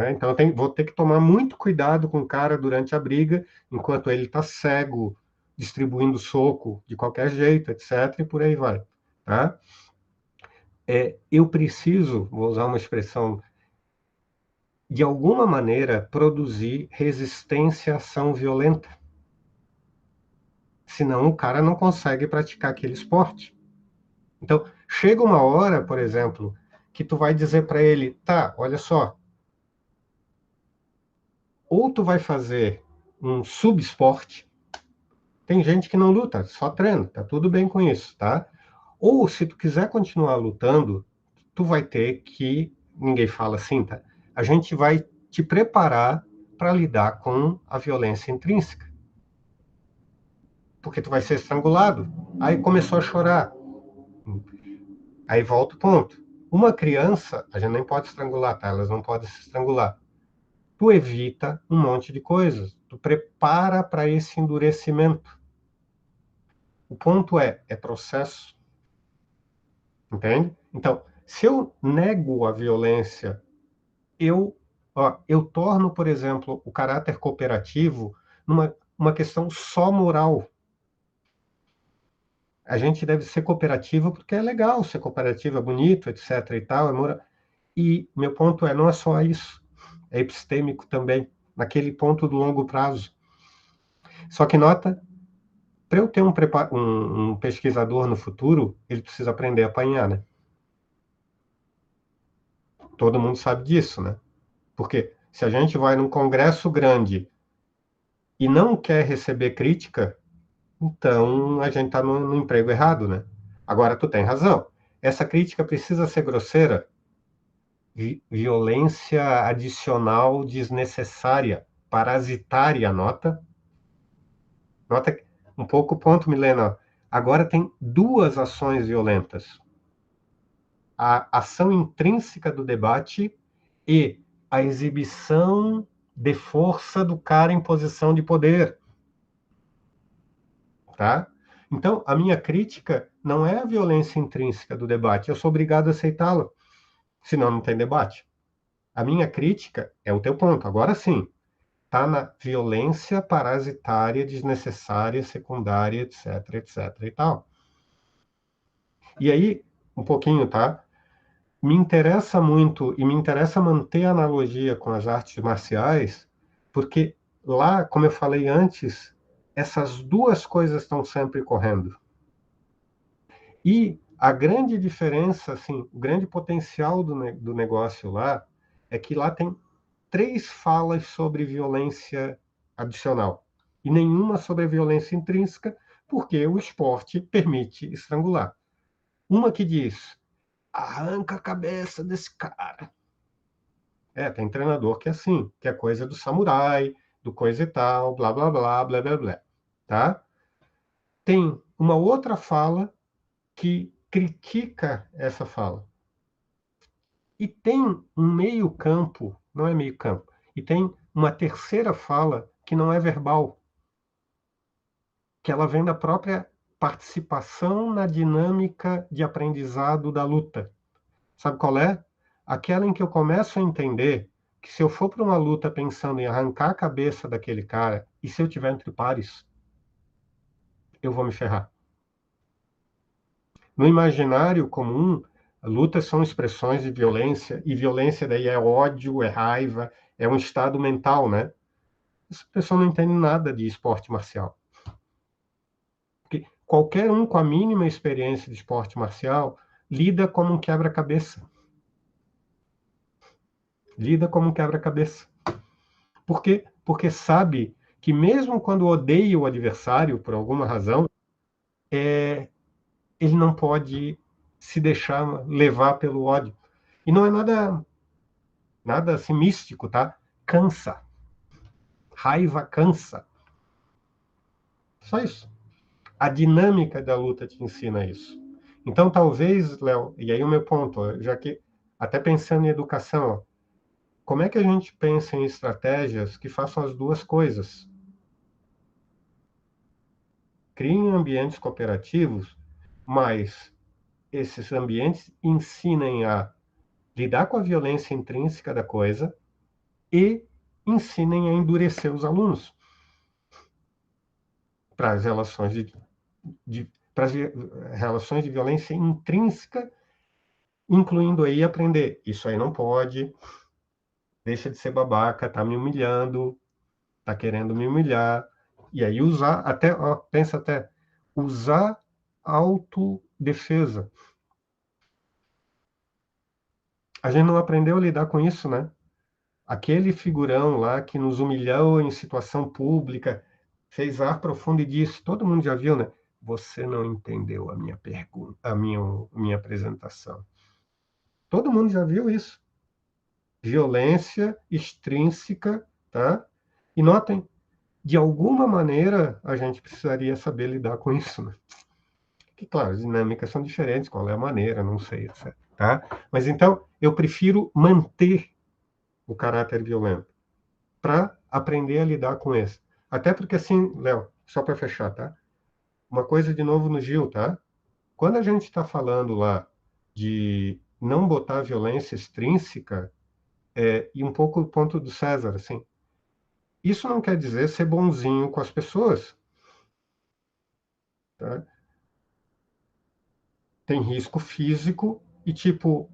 Speaker 2: Então vou ter que tomar muito cuidado com o cara durante a briga, enquanto ele está cego, distribuindo soco de qualquer jeito, etc. E por aí vai. Tá? Eu preciso, vou usar uma expressão, de alguma maneira, produzir resistência à ação violenta. Senão o cara não consegue praticar aquele esporte. Então, chega uma hora, por exemplo, que tu vai dizer para ele, tá, olha só, ou tu vai fazer um subesporte. Tem gente que não luta, só treina, tá tudo bem com isso, tá? Ou se tu quiser continuar lutando, tu vai ter que, ninguém fala assim, tá? A gente vai te preparar para lidar com a violência intrínseca. Porque tu vai ser estrangulado. Aí começou a chorar. Aí volta o ponto. Uma criança, a gente nem pode estrangular, tá? Elas não podem se estrangular. Tu evita um monte de coisas. Tu prepara para esse endurecimento. O ponto é processo. Entende? Então, se eu nego a violência, eu torno, por exemplo, o caráter cooperativo uma questão só moral. A gente deve ser cooperativo porque é legal ser cooperativo, é bonito, etc. e tal. E meu ponto não é só isso. É epistêmico também, naquele ponto do longo prazo. Só que nota, para eu ter um pesquisador no futuro, ele precisa aprender a apanhar, né? Todo mundo sabe disso, né? Porque se a gente vai num congresso grande e não quer receber crítica, então a gente está no emprego errado, né? Agora, tu tem razão. Essa crítica precisa ser grosseira. Violência adicional desnecessária, parasitária, nota? Nota um pouco o ponto, Milena. Agora tem duas ações violentas. A ação intrínseca do debate e a exibição de força do cara em posição de poder. Tá? Então, a minha crítica não é a violência intrínseca do debate, eu sou obrigado a aceitá-la, senão não tem debate. A minha crítica é o teu ponto. Agora sim, está na violência parasitária, desnecessária, secundária, etc, etc e tal. E aí, um pouquinho, tá? Me interessa muito, e me interessa manter a analogia com as artes marciais, porque lá, como eu falei antes, essas duas coisas estão sempre correndo. E a grande diferença, assim, o grande potencial do negócio lá, é que lá tem 3 falas sobre violência adicional e nenhuma sobre a violência intrínseca, porque o esporte permite estrangular. Uma que diz, arranca a cabeça desse cara. Tem treinador que é assim, que é coisa do samurai, do coisa e tal, blá, blá, blá, blá, blá, blá. Tá? Tem uma outra fala que critica essa fala. E tem um meio campo, não é meio campo, e tem uma terceira fala que não é verbal, que ela vem da própria participação na dinâmica de aprendizado da luta. Sabe qual é? Aquela em que eu começo a entender que se eu for para uma luta pensando em arrancar a cabeça daquele cara, e se eu tiver entre pares, eu vou me ferrar. No imaginário comum, lutas são expressões de violência, e violência daí é ódio, é raiva, é um estado mental, né? Essa pessoa não entende nada de esporte marcial. Porque qualquer um com a mínima experiência de esporte marcial lida como um quebra-cabeça. Lida como um quebra-cabeça. Por quê? Porque sabe que mesmo quando odeia o adversário, por alguma razão, ele não pode se deixar levar pelo ódio. E não é nada assim místico, tá? Cansa. Raiva cansa. Só isso. A dinâmica da luta te ensina isso. Então, talvez, Léo, e aí o meu ponto, já que até pensando em educação, como é que a gente pensa em estratégias que façam as duas coisas? Criem ambientes cooperativos, mas esses ambientes ensinem a lidar com a violência intrínseca da coisa e ensinem a endurecer os alunos para as relações para as relações de violência intrínseca, incluindo aí aprender. Isso aí não pode, deixa de ser babaca, tá me humilhando, tá querendo me humilhar. E aí usar, até, ó, pensa até, usar autodefesa. A gente não aprendeu a lidar com isso, né? Aquele figurão lá que nos humilhou em situação pública, fez ar profundo e disse, todo mundo já viu, né? Você não entendeu a minha pergunta, a minha apresentação. Todo mundo já viu isso. Violência extrínseca, tá? E notem, de alguma maneira a gente precisaria saber lidar com isso, né? Que, claro, as dinâmicas são diferentes, qual é a maneira, não sei, etc. Tá? Mas então, eu prefiro manter o caráter violento para aprender a lidar com esse. Até porque, assim, Léo, só para fechar, tá? Uma coisa de novo no Gil, tá? Quando a gente está falando lá de não botar violência extrínseca, e um pouco o ponto do César, assim, isso não quer dizer ser bonzinho com as pessoas, tá? Tem risco físico e, tipo,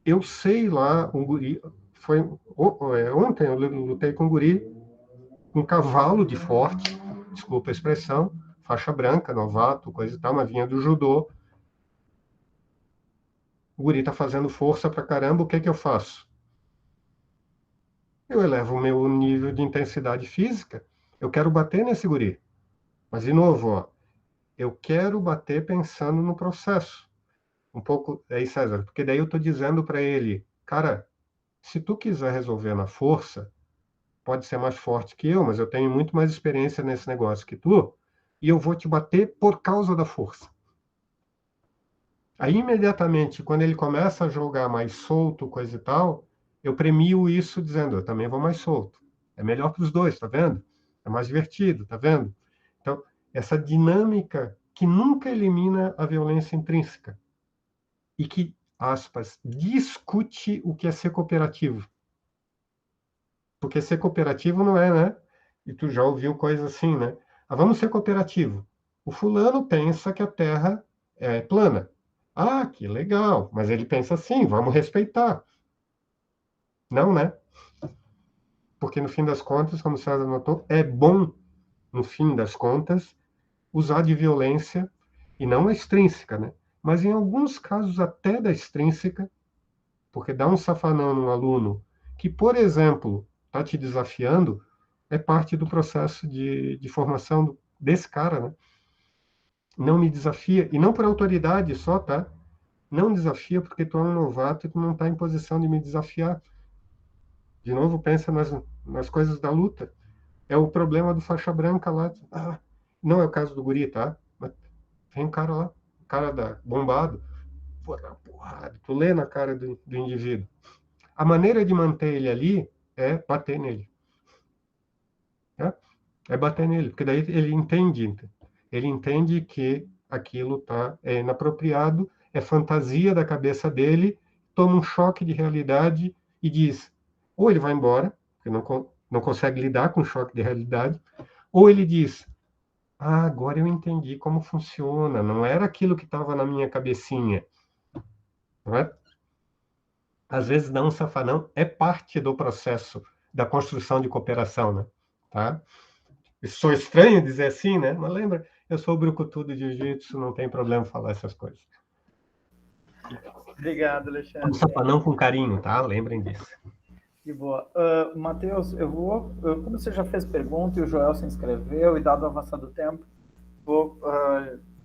Speaker 2: eu sei lá, um guri, ontem eu lutei com um guri, um cavalo de forte, desculpa a expressão, faixa branca, novato, coisa e tal, mas vinha do judô. O guri tá fazendo força pra caramba, o que que eu faço? Eu elevo o meu nível de intensidade física, eu quero bater nesse guri. Mas, de novo, ó, eu quero bater pensando no processo. Um pouco, aí, César, porque daí eu tô dizendo para ele, cara, se tu quiser resolver na força, pode ser mais forte que eu, mas eu tenho muito mais experiência nesse negócio que tu, e eu vou te bater por causa da força. Aí, imediatamente, quando ele começa a jogar mais solto, coisa e tal, eu premio isso dizendo, eu também vou mais solto. É melhor para os dois, tá vendo? É mais divertido, tá vendo? Então, essa dinâmica que nunca elimina a violência intrínseca e que aspas, discute o que é ser cooperativo. Porque ser cooperativo não é, né? E tu já ouviu coisa assim, né? Ah, vamos ser cooperativo. O fulano pensa que a Terra é plana. Ah, que legal. Mas ele pensa assim, vamos respeitar. Não, né? Porque no fim das contas, como o César notou, é bom, no fim das contas, usar de violência, e não a extrínseca, né? Mas em alguns casos até da extrínseca, porque dar um safanão num aluno que, por exemplo, está te desafiando, é parte do processo de formação desse cara, né? Não me desafia, e não por autoridade só, tá? Não desafia porque tu é um novato e tu não está em posição de me desafiar. De novo, pensa nas coisas da luta. É o problema do faixa branca lá. Ah, não é o caso do guri, tá? Mas tem um cara lá, o cara bombado, pô, dá porrada. Tu lê na cara do indivíduo. A maneira de manter ele ali é bater nele. Né? É bater nele, porque daí ele entende. Ele entende que aquilo é inapropriado, é fantasia da cabeça dele, toma um choque de realidade e diz, ou ele vai embora, porque não consegue lidar com o choque de realidade, ou ele diz, ah, agora eu entendi como funciona, não era aquilo que estava na minha cabecinha. Não é? Às vezes não, safanão é parte do processo da construção de cooperação, né? Tá? Sou estranho dizer assim, né? Mas lembra, eu sou o brucutu do jiu-jitsu, não tem problema falar essas coisas.
Speaker 1: Obrigado,
Speaker 2: Um
Speaker 1: Alexandre.
Speaker 2: safanão com carinho, tá? Lembrem disso.
Speaker 1: Que boa. Matheus, como você já fez pergunta e o Joel se inscreveu, e dado o avançar do tempo, vou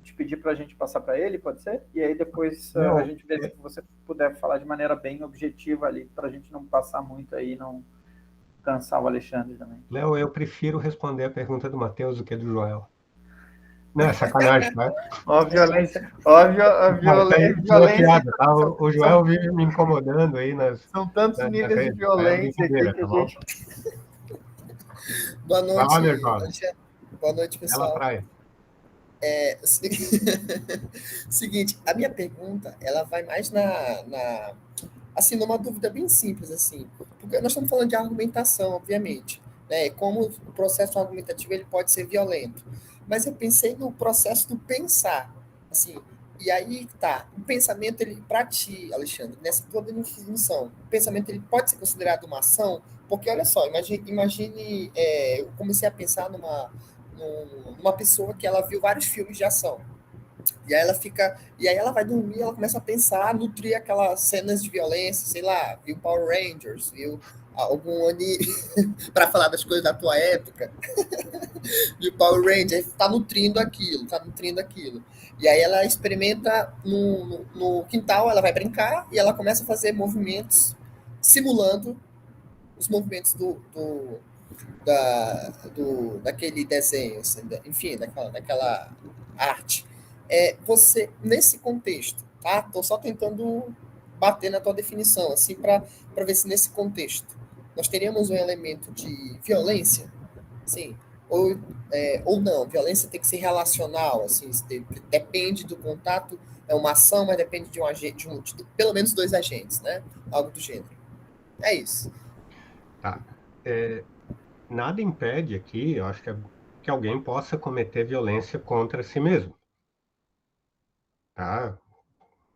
Speaker 1: te pedir para a gente passar para ele, pode ser? E aí depois a gente vê se você puder falar de maneira bem objetiva ali, para a gente não passar muito aí, não cansar o Alexandre também.
Speaker 2: Léo, eu prefiro responder a pergunta do Matheus do que do Joel. Não, é sacanagem, tá?
Speaker 1: Ó, a violência. A violência.
Speaker 2: Tá? O Joel vive me incomodando aí
Speaker 1: São tantos níveis de violência aqui que a gente.
Speaker 6: Boa noite,
Speaker 2: Alexandre.
Speaker 6: Boa noite, pessoal.
Speaker 2: Bela praia.
Speaker 6: Seguinte, a minha pergunta, ela vai mais assim, numa dúvida bem simples, assim, porque nós estamos falando de argumentação, obviamente, né? Como o processo argumentativo ele pode ser violento, mas eu pensei no processo do pensar, assim, e aí tá, o pensamento, ele, para ti, Alexandre, nessa tua definição, o pensamento ele pode ser considerado uma ação, porque olha só, imagine eu comecei a pensar numa pessoa que ela viu vários filmes de ação. E aí ela vai dormir, ela começa a pensar, nutrir aquelas cenas de violência, sei lá, viu Power Rangers, viu algum anime, para falar das coisas da tua época, viu Power Rangers, tá nutrindo aquilo. E aí ela experimenta no quintal, ela vai brincar e ela começa a fazer movimentos, simulando os movimentos daquele desenho, assim, enfim, daquela arte. Você, nesse contexto, tá? Tô só tentando bater na tua definição, assim, para ver se nesse contexto nós teríamos um elemento de violência, sim, ou não. Violência tem que ser relacional, assim, depende do contato, é uma ação, mas depende de um agente, de pelo menos 2 agentes, né? Algo do gênero. É isso.
Speaker 2: Tá. Nada impede aqui, eu acho que alguém possa cometer violência contra si mesmo. Tá?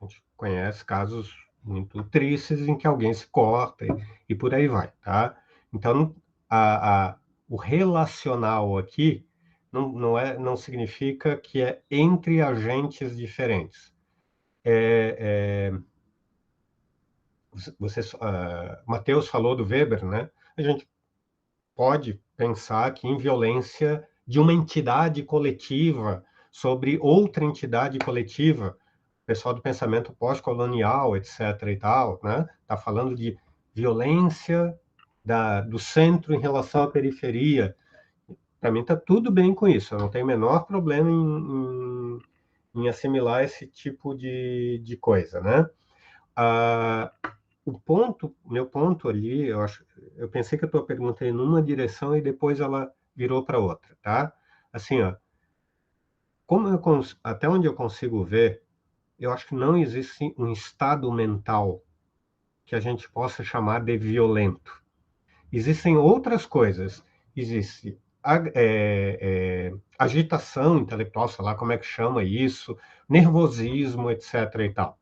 Speaker 2: A gente conhece casos muito tristes em que alguém se corta e por aí vai, tá? Então, o relacional aqui não significa que é entre agentes diferentes. Matheus falou do Weber, né? A gente pode pensar que em violência de uma entidade coletiva sobre outra entidade coletiva, pessoal do pensamento pós-colonial, etc. e tal, né? Tá falando de violência do centro em relação à periferia. Para mim está tudo bem com isso, eu não tenho o menor problema em assimilar esse tipo de coisa, né? Meu ponto ali, eu pensei que a tua pergunta ia numa direção e depois ela virou para outra, tá? Assim, ó, até onde eu consigo ver, eu acho que não existe um estado mental que a gente possa chamar de violento. Existem outras coisas. Existe agitação intelectual, sei lá como é que chama isso, nervosismo, etc. e tal,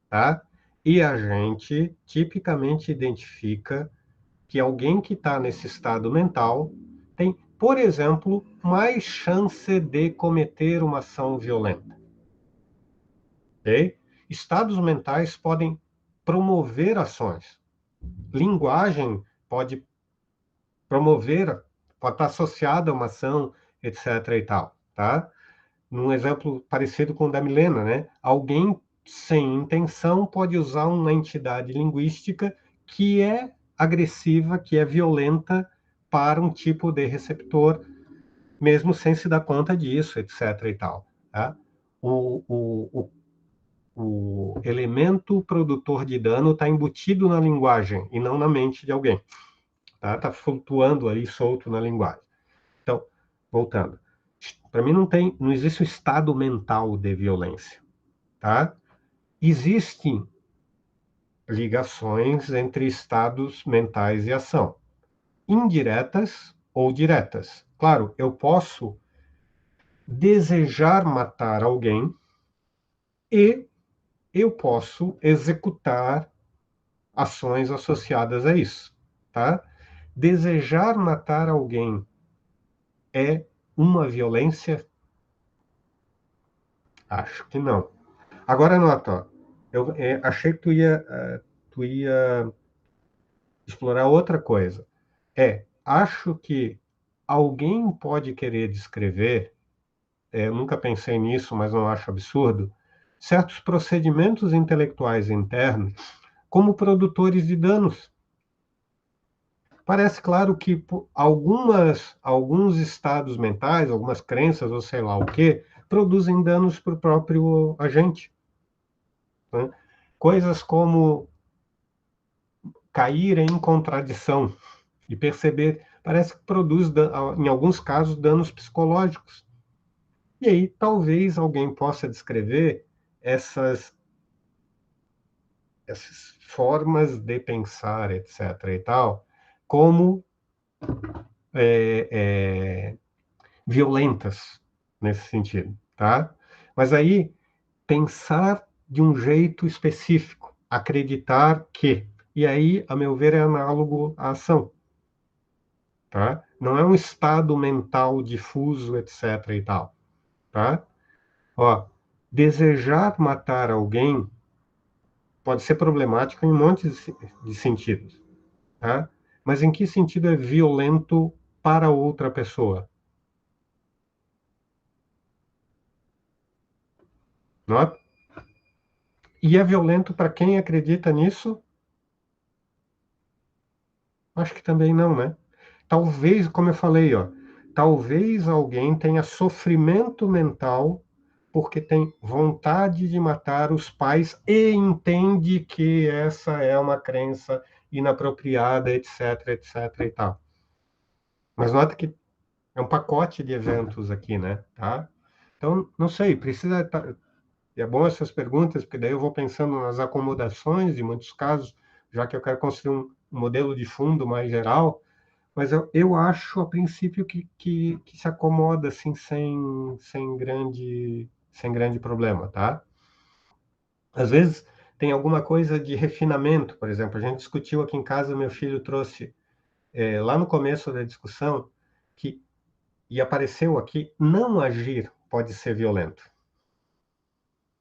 Speaker 2: tá? E a gente tipicamente identifica que alguém que está nesse estado mental tem, por exemplo, mais chance de cometer uma ação violenta. Okay? Estados mentais podem promover ações. Linguagem pode promover, pode estar associada a uma ação, etc. e tal, tá? Num exemplo parecido com o da Milena, né? Alguém sem intenção pode usar uma entidade linguística que é agressiva, que é violenta para um tipo de receptor, mesmo sem se dar conta disso, etc. e tal, tá? O elemento produtor de dano está embutido na linguagem e não na mente de alguém. Tá flutuando ali, solto na linguagem. Então, voltando. Para mim não existe um estado mental de violência. Tá? Existem ligações entre estados mentais e ação. Indiretas ou diretas. Claro, eu posso desejar matar alguém e eu posso executar ações associadas a isso. Tá? Desejar matar alguém é uma violência? Acho que não. Agora, nota, eu achei que tu ia explorar outra coisa. Acho que alguém pode querer descrever, eu nunca pensei nisso, mas não acho absurdo, certos procedimentos intelectuais internos como produtores de danos. Parece claro que alguns estados mentais, algumas crenças, ou sei lá o quê, produzem danos para o próprio agente. Né? Coisas como cair em contradição e perceber, parece que produz, em alguns casos, danos psicológicos. E aí, talvez alguém possa descrever essas formas de pensar, etc. e tal, como violentas nesse sentido, tá? Mas aí, pensar de um jeito específico, acreditar que, e aí, a meu ver, é análogo à ação, tá? Não é um estado mental difuso, etc. e tal, tá? Ó, desejar matar alguém pode ser problemático em um monte de sentidos, tá? Mas em que sentido é violento para outra pessoa? Não é? E é violento para quem acredita nisso? Acho que também não, né? Talvez, como eu falei, ó, talvez alguém tenha sofrimento mental porque tem vontade de matar os pais e entende que essa é uma crença inapropriada, etc, etc e tal. Mas nota que é um pacote de eventos aqui, né? Tá? Então, não sei, precisa... É bom essas perguntas, porque daí eu vou pensando nas acomodações, em muitos casos, já que eu quero construir um modelo de fundo mais geral, mas eu acho, a princípio, que se acomoda assim, sem grande problema, tá? Às vezes tem alguma coisa de refinamento, por exemplo, a gente discutiu aqui em casa, meu filho trouxe, lá no começo da discussão, e apareceu aqui, não agir pode ser violento.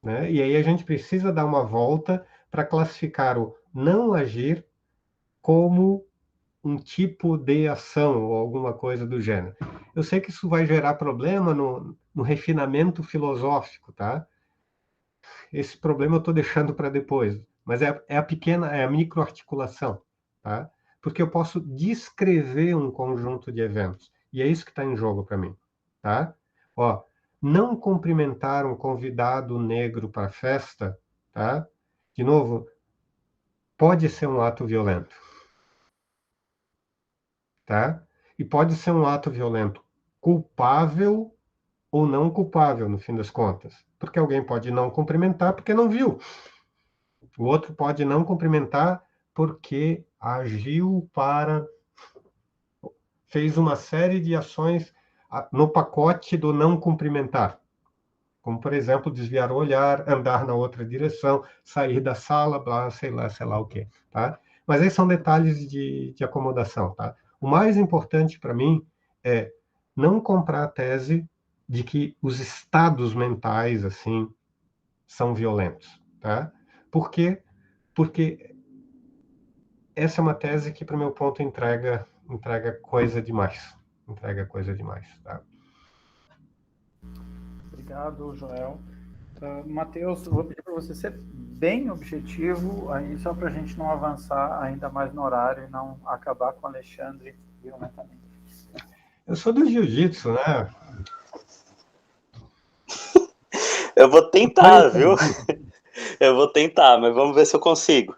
Speaker 2: Né? E aí a gente precisa dar uma volta para classificar o não agir como um tipo de ação ou alguma coisa do gênero. Eu sei que isso vai gerar problema no refinamento filosófico, tá? Esse problema eu estou deixando para depois, mas é a microarticulação, tá? Porque eu posso descrever um conjunto de eventos, e é isso que está em jogo para mim, tá? Ó, não cumprimentar um convidado negro para a festa, tá? De novo, pode ser um ato violento, tá? E pode ser um ato violento culpável ou não culpável, no fim das contas. Porque alguém pode não cumprimentar porque não viu. O outro pode não cumprimentar porque agiu fez uma série de ações no pacote do não cumprimentar. Como, por exemplo, desviar o olhar, andar na outra direção, sair da sala, blá, sei lá o quê, tá? Mas aí são detalhes de acomodação, tá? O mais importante para mim é não comprar a tese de que os estados mentais, assim, são violentos, tá? Por quê? Porque essa é uma tese que, para o meu ponto, entrega coisa demais. Entrega coisa demais, tá?
Speaker 1: Obrigado, Joel. Matheus, eu vou pedir para você ser bem objetivo, aí só para a gente não avançar ainda mais no horário e não acabar com o Alexandre violentamente.
Speaker 2: Eu sou do jiu-jitsu, né?
Speaker 3: Eu vou tentar, viu? Eu vou tentar, mas vamos ver se eu consigo.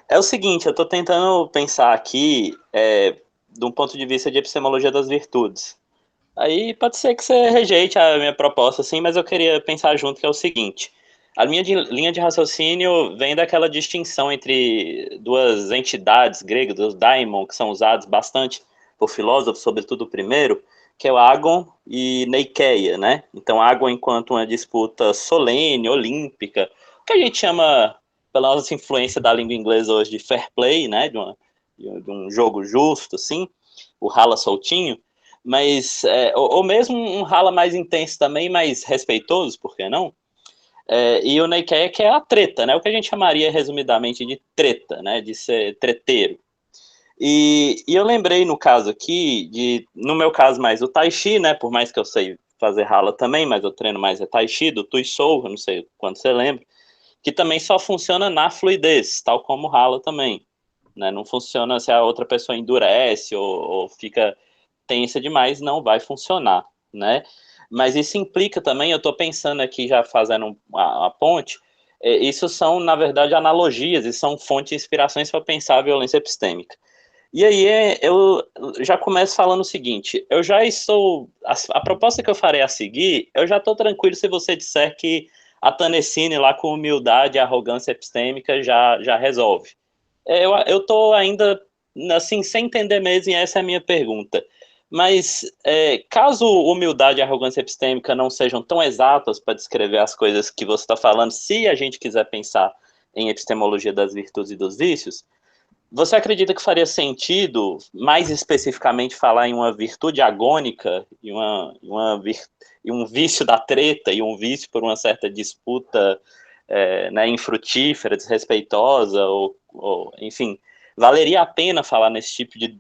Speaker 3: É o seguinte, eu estou tentando pensar aqui de um ponto de vista de epistemologia das virtudes. Aí pode ser que você rejeite a minha proposta, assim, mas eu queria pensar junto, que é o seguinte. A minha linha de raciocínio vem daquela distinção entre duas entidades gregas, os daimon, que são usados bastante por filósofos, sobretudo o primeiro, que é o agon e neikeia, né? Então, agon enquanto uma disputa solene, olímpica, que a gente chama, pela nossa influência da língua inglesa hoje, de fair play, né? De um jogo justo, assim, o rala soltinho, mas, ou mesmo um rala mais intenso também, mais respeitoso, por que não? E o neikeia, que é a treta, né? O que a gente chamaria resumidamente de treta, né? De ser treteiro. E eu lembrei no caso aqui, no meu caso mais o Tai Chi, né? Por mais que eu sei fazer rala também, mas eu treino mais Tai Chi, do Tui Sou, eu não sei quando você lembra, que também só funciona na fluidez, tal como rala também. Né? Não funciona se a outra pessoa endurece ou fica tensa demais, não vai funcionar, né? Mas isso implica também, eu estou pensando aqui, já fazendo a ponte, isso são, na verdade, analogias e são fontes de inspirações para pensar a violência epistêmica. E aí eu já começo falando o seguinte, eu já estou, a proposta que eu farei a seguir, eu já estou tranquilo se você disser que a Tanecine lá com humildade e arrogância epistêmica já resolve. Eu estou ainda, assim, sem entender mesmo, e essa é a minha pergunta. Mas, caso humildade e arrogância epistêmica não sejam tão exatas para descrever as coisas que você está falando, se a gente quiser pensar em epistemologia das virtudes e dos vícios, você acredita que faria sentido, mais especificamente, falar em uma virtude agônica e um vício da treta e um vício por uma certa disputa né, infrutífera, desrespeitosa, enfim, valeria a pena falar nesse tipo de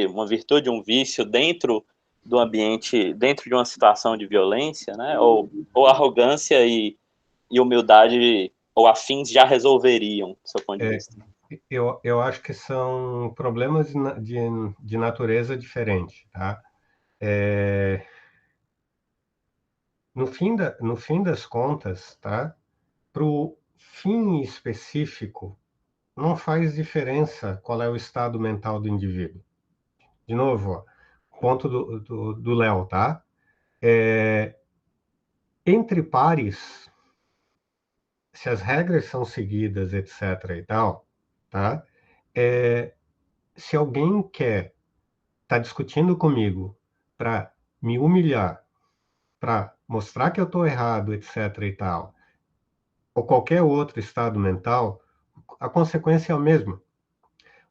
Speaker 3: uma virtude, um vício dentro do ambiente, dentro de uma situação de violência, né? Ou arrogância e humildade ou afins já resolveriam, do seu ponto de vista?
Speaker 2: Eu acho que são problemas de natureza diferente, tá? No fim das contas, tá? Para o fim específico, não faz diferença qual é o estado mental do indivíduo. De novo, ó, ponto do Léo, tá? Entre pares, se as regras são seguidas, etc. e tal, tá? Se alguém quer estar discutindo comigo para me humilhar, para mostrar que eu estou errado, etc. e tal, ou qualquer outro estado mental, a consequência é a mesma.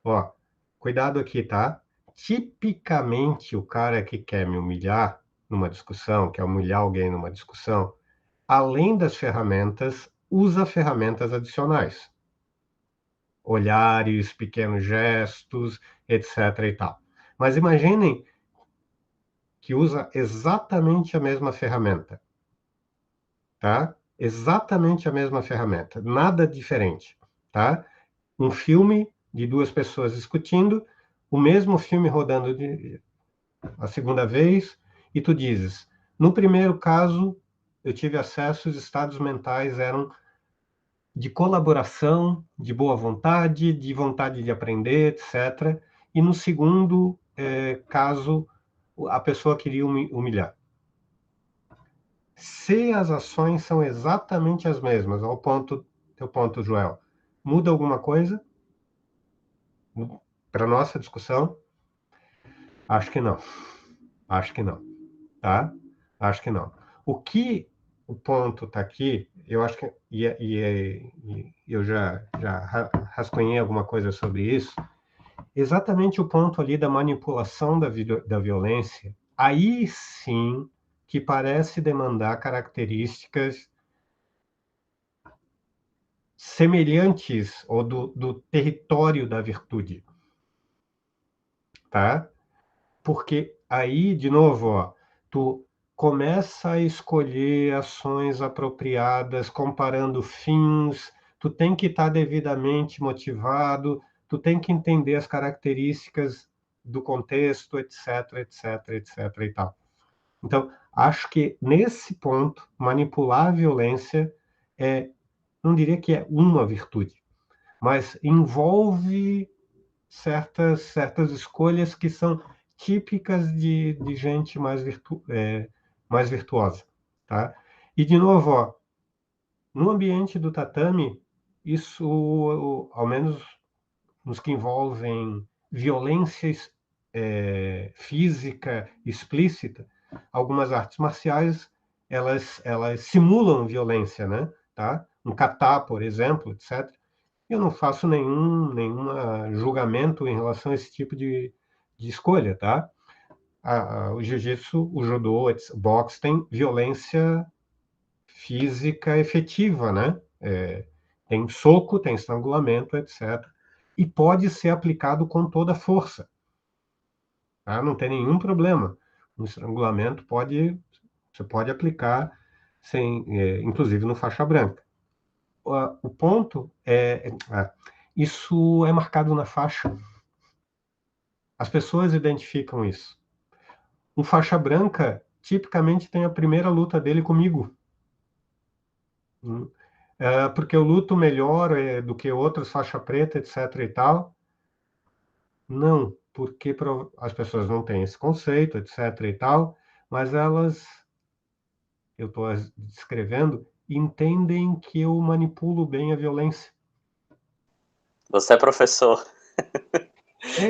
Speaker 2: Ó, cuidado aqui, tá? Tipicamente, o cara que quer me humilhar numa discussão, quer humilhar alguém numa discussão, além das ferramentas, usa ferramentas adicionais. Olhares, pequenos gestos, etc. e tal. Mas imaginem que usa exatamente a mesma ferramenta, tá? Exatamente a mesma ferramenta, nada diferente, tá? Um filme de duas pessoas discutindo, o mesmo filme rodando a segunda vez, e tu dizes, no primeiro caso, eu tive acesso, os estados mentais eram de colaboração, de boa vontade de aprender, etc. E no segundo caso, a pessoa queria humilhar. Se as ações são exatamente as mesmas, ao ponto, teu ponto, Joel, muda alguma coisa para nossa discussão? Acho que não. Acho que não. Tá? Acho que não. O ponto está aqui, eu acho que, e eu já rascunhei alguma coisa sobre isso, exatamente o ponto ali da manipulação da violência, aí sim que parece demandar características semelhantes ou do território da virtude, tá? Porque aí, de novo, ó, tu começa a escolher ações apropriadas, comparando fins, tu tem que estar devidamente motivado, tu tem que entender as características do contexto, etc, etc, etc e tal. Então, acho que nesse ponto, manipular a violência não diria que é uma virtude, mas envolve certas escolhas que são típicas de gente mais virtuosa, tá? E, de novo, ó, no ambiente do tatame, isso, ao menos nos que envolvem violência física explícita, algumas artes marciais, elas simulam violência, né? Tá? Um kata, por exemplo, etc. Eu não faço nenhum julgamento em relação a esse tipo de escolha, tá? O jiu-jitsu, o judô, o boxe tem violência física efetiva, né? Tem soco, tem estrangulamento, etc. E pode ser aplicado com toda a força, tá? Não tem nenhum problema. Um estrangulamento você pode aplicar inclusive no faixa branca. O ponto isso é marcado na faixa. As pessoas identificam isso. Um faixa branca, tipicamente, tem a primeira luta dele comigo. Porque eu luto melhor do que outros faixa preta, etc. e tal. Não, porque as pessoas não têm esse conceito, etc. e tal, mas eu estou descrevendo, entendem que eu manipulo bem a violência.
Speaker 3: Você é professor.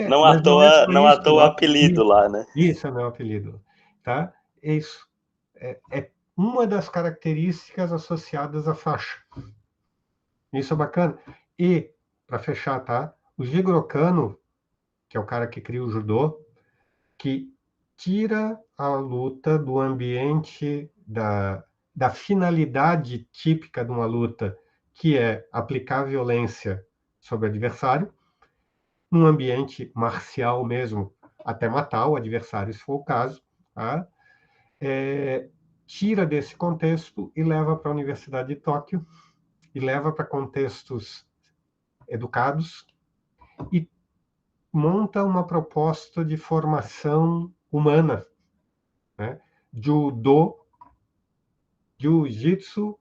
Speaker 3: Não
Speaker 2: Mas não é só
Speaker 3: não à
Speaker 2: isso.
Speaker 3: toa o apelido lá, né?
Speaker 2: Isso é meu apelido, tá? Isso é uma das características associadas à faixa. Isso é bacana. E, para fechar, tá? O Jigoro Kano, que é o cara que cria o judô, que tira a luta do ambiente da finalidade típica de uma luta, que é aplicar violência sobre o adversário, num ambiente marcial mesmo, até matar o adversário, se for o caso, tá? Tira desse contexto e leva para a Universidade de Tóquio, e leva para contextos educados, e monta uma proposta de formação humana, né? Judô, Jiu-Jitsu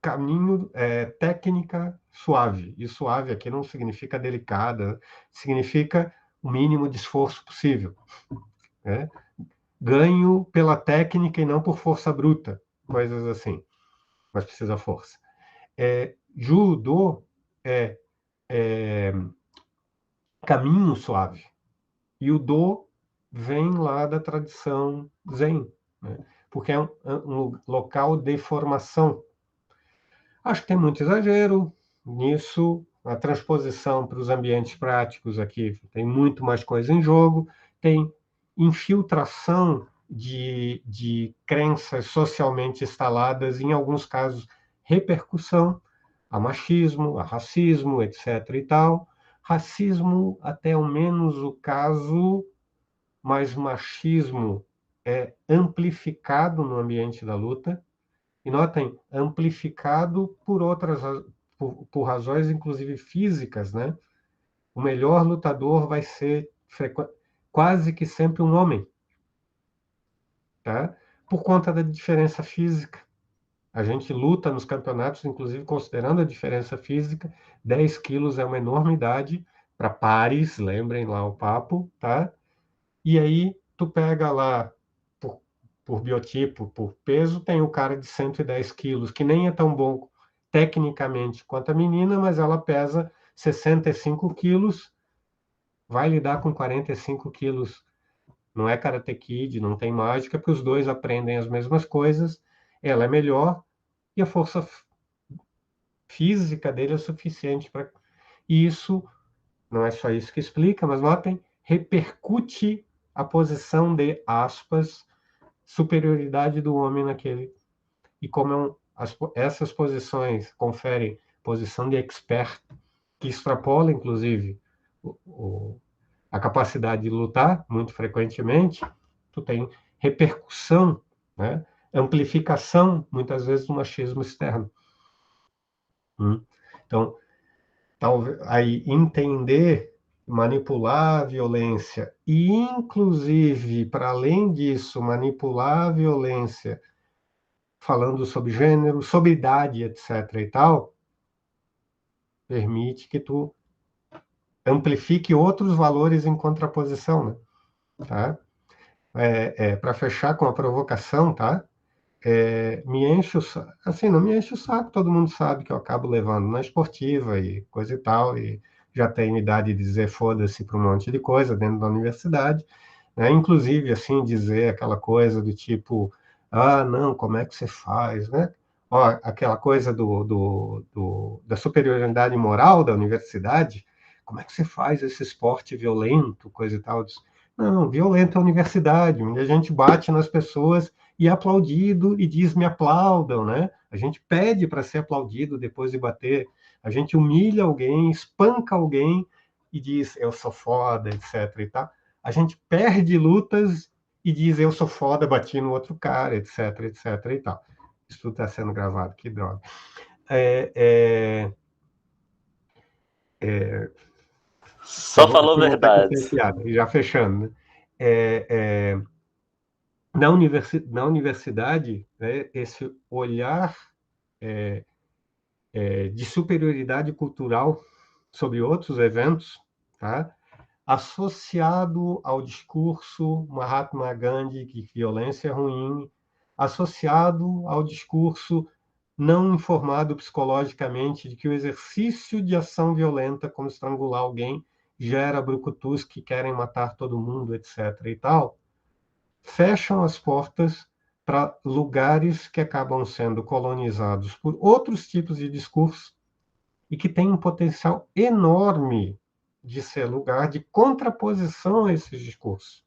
Speaker 2: caminho, técnica suave. E suave aqui não significa delicada, significa o mínimo de esforço possível, né? Ganho pela técnica e não por força bruta, coisas assim, mas precisa força. Judô é caminho suave. E o do vem lá da tradição Zen, né? Porque é um local de formação. Acho que tem muito exagero nisso. A transposição para os ambientes práticos aqui tem muito mais coisa em jogo. Tem infiltração de crenças socialmente instaladas, em alguns casos, repercussão a machismo, a racismo, etc. e tal. Racismo, até ao menos o caso, mas machismo é amplificado no ambiente da luta. E notem, amplificado por razões, inclusive físicas, né? O melhor lutador vai ser quase que sempre um homem, tá? Por conta da diferença física. A gente luta nos campeonatos, inclusive considerando a diferença física, 10 quilos é uma enormidade para pares, lembrem lá o papo, tá? E aí tu pega lá, por biotipo, por peso, tem o cara de 110 quilos, que nem é tão bom tecnicamente quanto a menina, mas ela pesa 65 quilos, vai lidar com 45 quilos. Não é Karate Kid, não tem mágica, porque os dois aprendem as mesmas coisas, ela é melhor e a força física dele é suficiente para... E isso, não é só isso que explica, mas notem, repercute a posição de, aspas, superioridade do homem naquele. E como essas posições conferem posição de expert, que extrapola, inclusive, a capacidade de lutar, muito frequentemente, tu tem repercussão, né? Amplificação, muitas vezes, do machismo externo. Então, talvez aí entender, manipular a violência e, inclusive, para além disso, manipular a violência falando sobre gênero, sobre idade, etc. e tal, permite que tu amplifique outros valores em contraposição, né? Tá? Para fechar com a provocação, tá? Me enche o saco, assim, não me enche o saco, todo mundo sabe que eu acabo levando na esportiva e coisa e tal, e já tenho idade de dizer foda-se para um monte de coisa dentro da universidade, né? Inclusive, assim, dizer aquela coisa do tipo, ah, não, como é que você faz, né? Ó, aquela coisa da superioridade moral da universidade, como é que você faz esse esporte violento, coisa e tal? Não, violento é a universidade, onde a gente bate nas pessoas e é aplaudido e diz me aplaudam, né? A gente pede para ser aplaudido depois de bater, a gente humilha alguém, espanca alguém e diz eu sou foda, etc. e tal. A gente perde lutas e diz eu sou foda, bati no outro cara, etc, etc e tal. Isso tudo está sendo gravado, que droga.
Speaker 3: Só falou verdades.
Speaker 2: E já fechando, né? Na universidade, né, esse olhar de superioridade cultural sobre outros eventos, tá? Associado ao discurso Mahatma Gandhi que violência é ruim, associado ao discurso não informado psicologicamente de que o exercício de ação violenta, como estrangular alguém, gera brucutus que querem matar todo mundo, etc. e tal, fecham as portas para lugares que acabam sendo colonizados por outros tipos de discurso e que têm um potencial enorme de ser lugar de contraposição a esses discursos.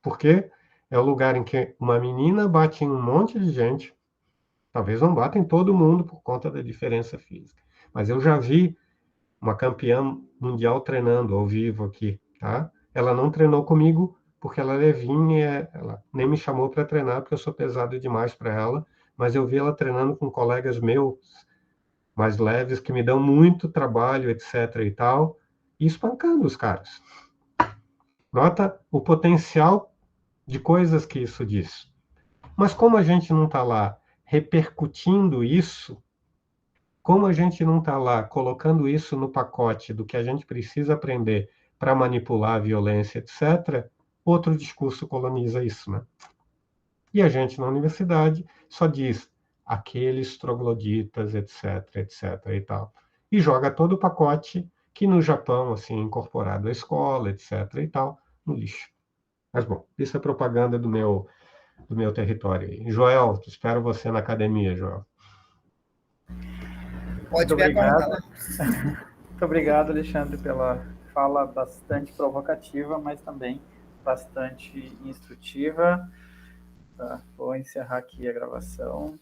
Speaker 2: Porque é o lugar em que uma menina bate em um monte de gente, talvez não bata em todo mundo por conta da diferença física, mas eu já vi uma campeã mundial treinando ao vivo aqui, tá? Ela não treinou comigo porque ela é levinha, ela nem me chamou para treinar porque eu sou pesado demais para ela, mas eu vi ela treinando com colegas meus mais leves que me dão muito trabalho, etc e tal, e espancando os caras. Nota o potencial de coisas que isso diz. Mas como a gente não está lá repercutindo isso, como a gente não está lá colocando isso no pacote do que a gente precisa aprender para manipular a violência, etc., outro discurso coloniza isso, né? E a gente na universidade só diz aqueles trogloditas, etc., etc. e tal. E joga todo o pacote que no Japão, assim, incorporado à escola, etc. e tal, no lixo. Mas, bom, isso é propaganda do meu território aí. Joel, espero você na academia, Joel.
Speaker 6: Pode me aguardar lá.
Speaker 1: Muito obrigado, Alexandre, pela fala bastante provocativa, mas também bastante instrutiva. Tá, vou encerrar aqui a gravação.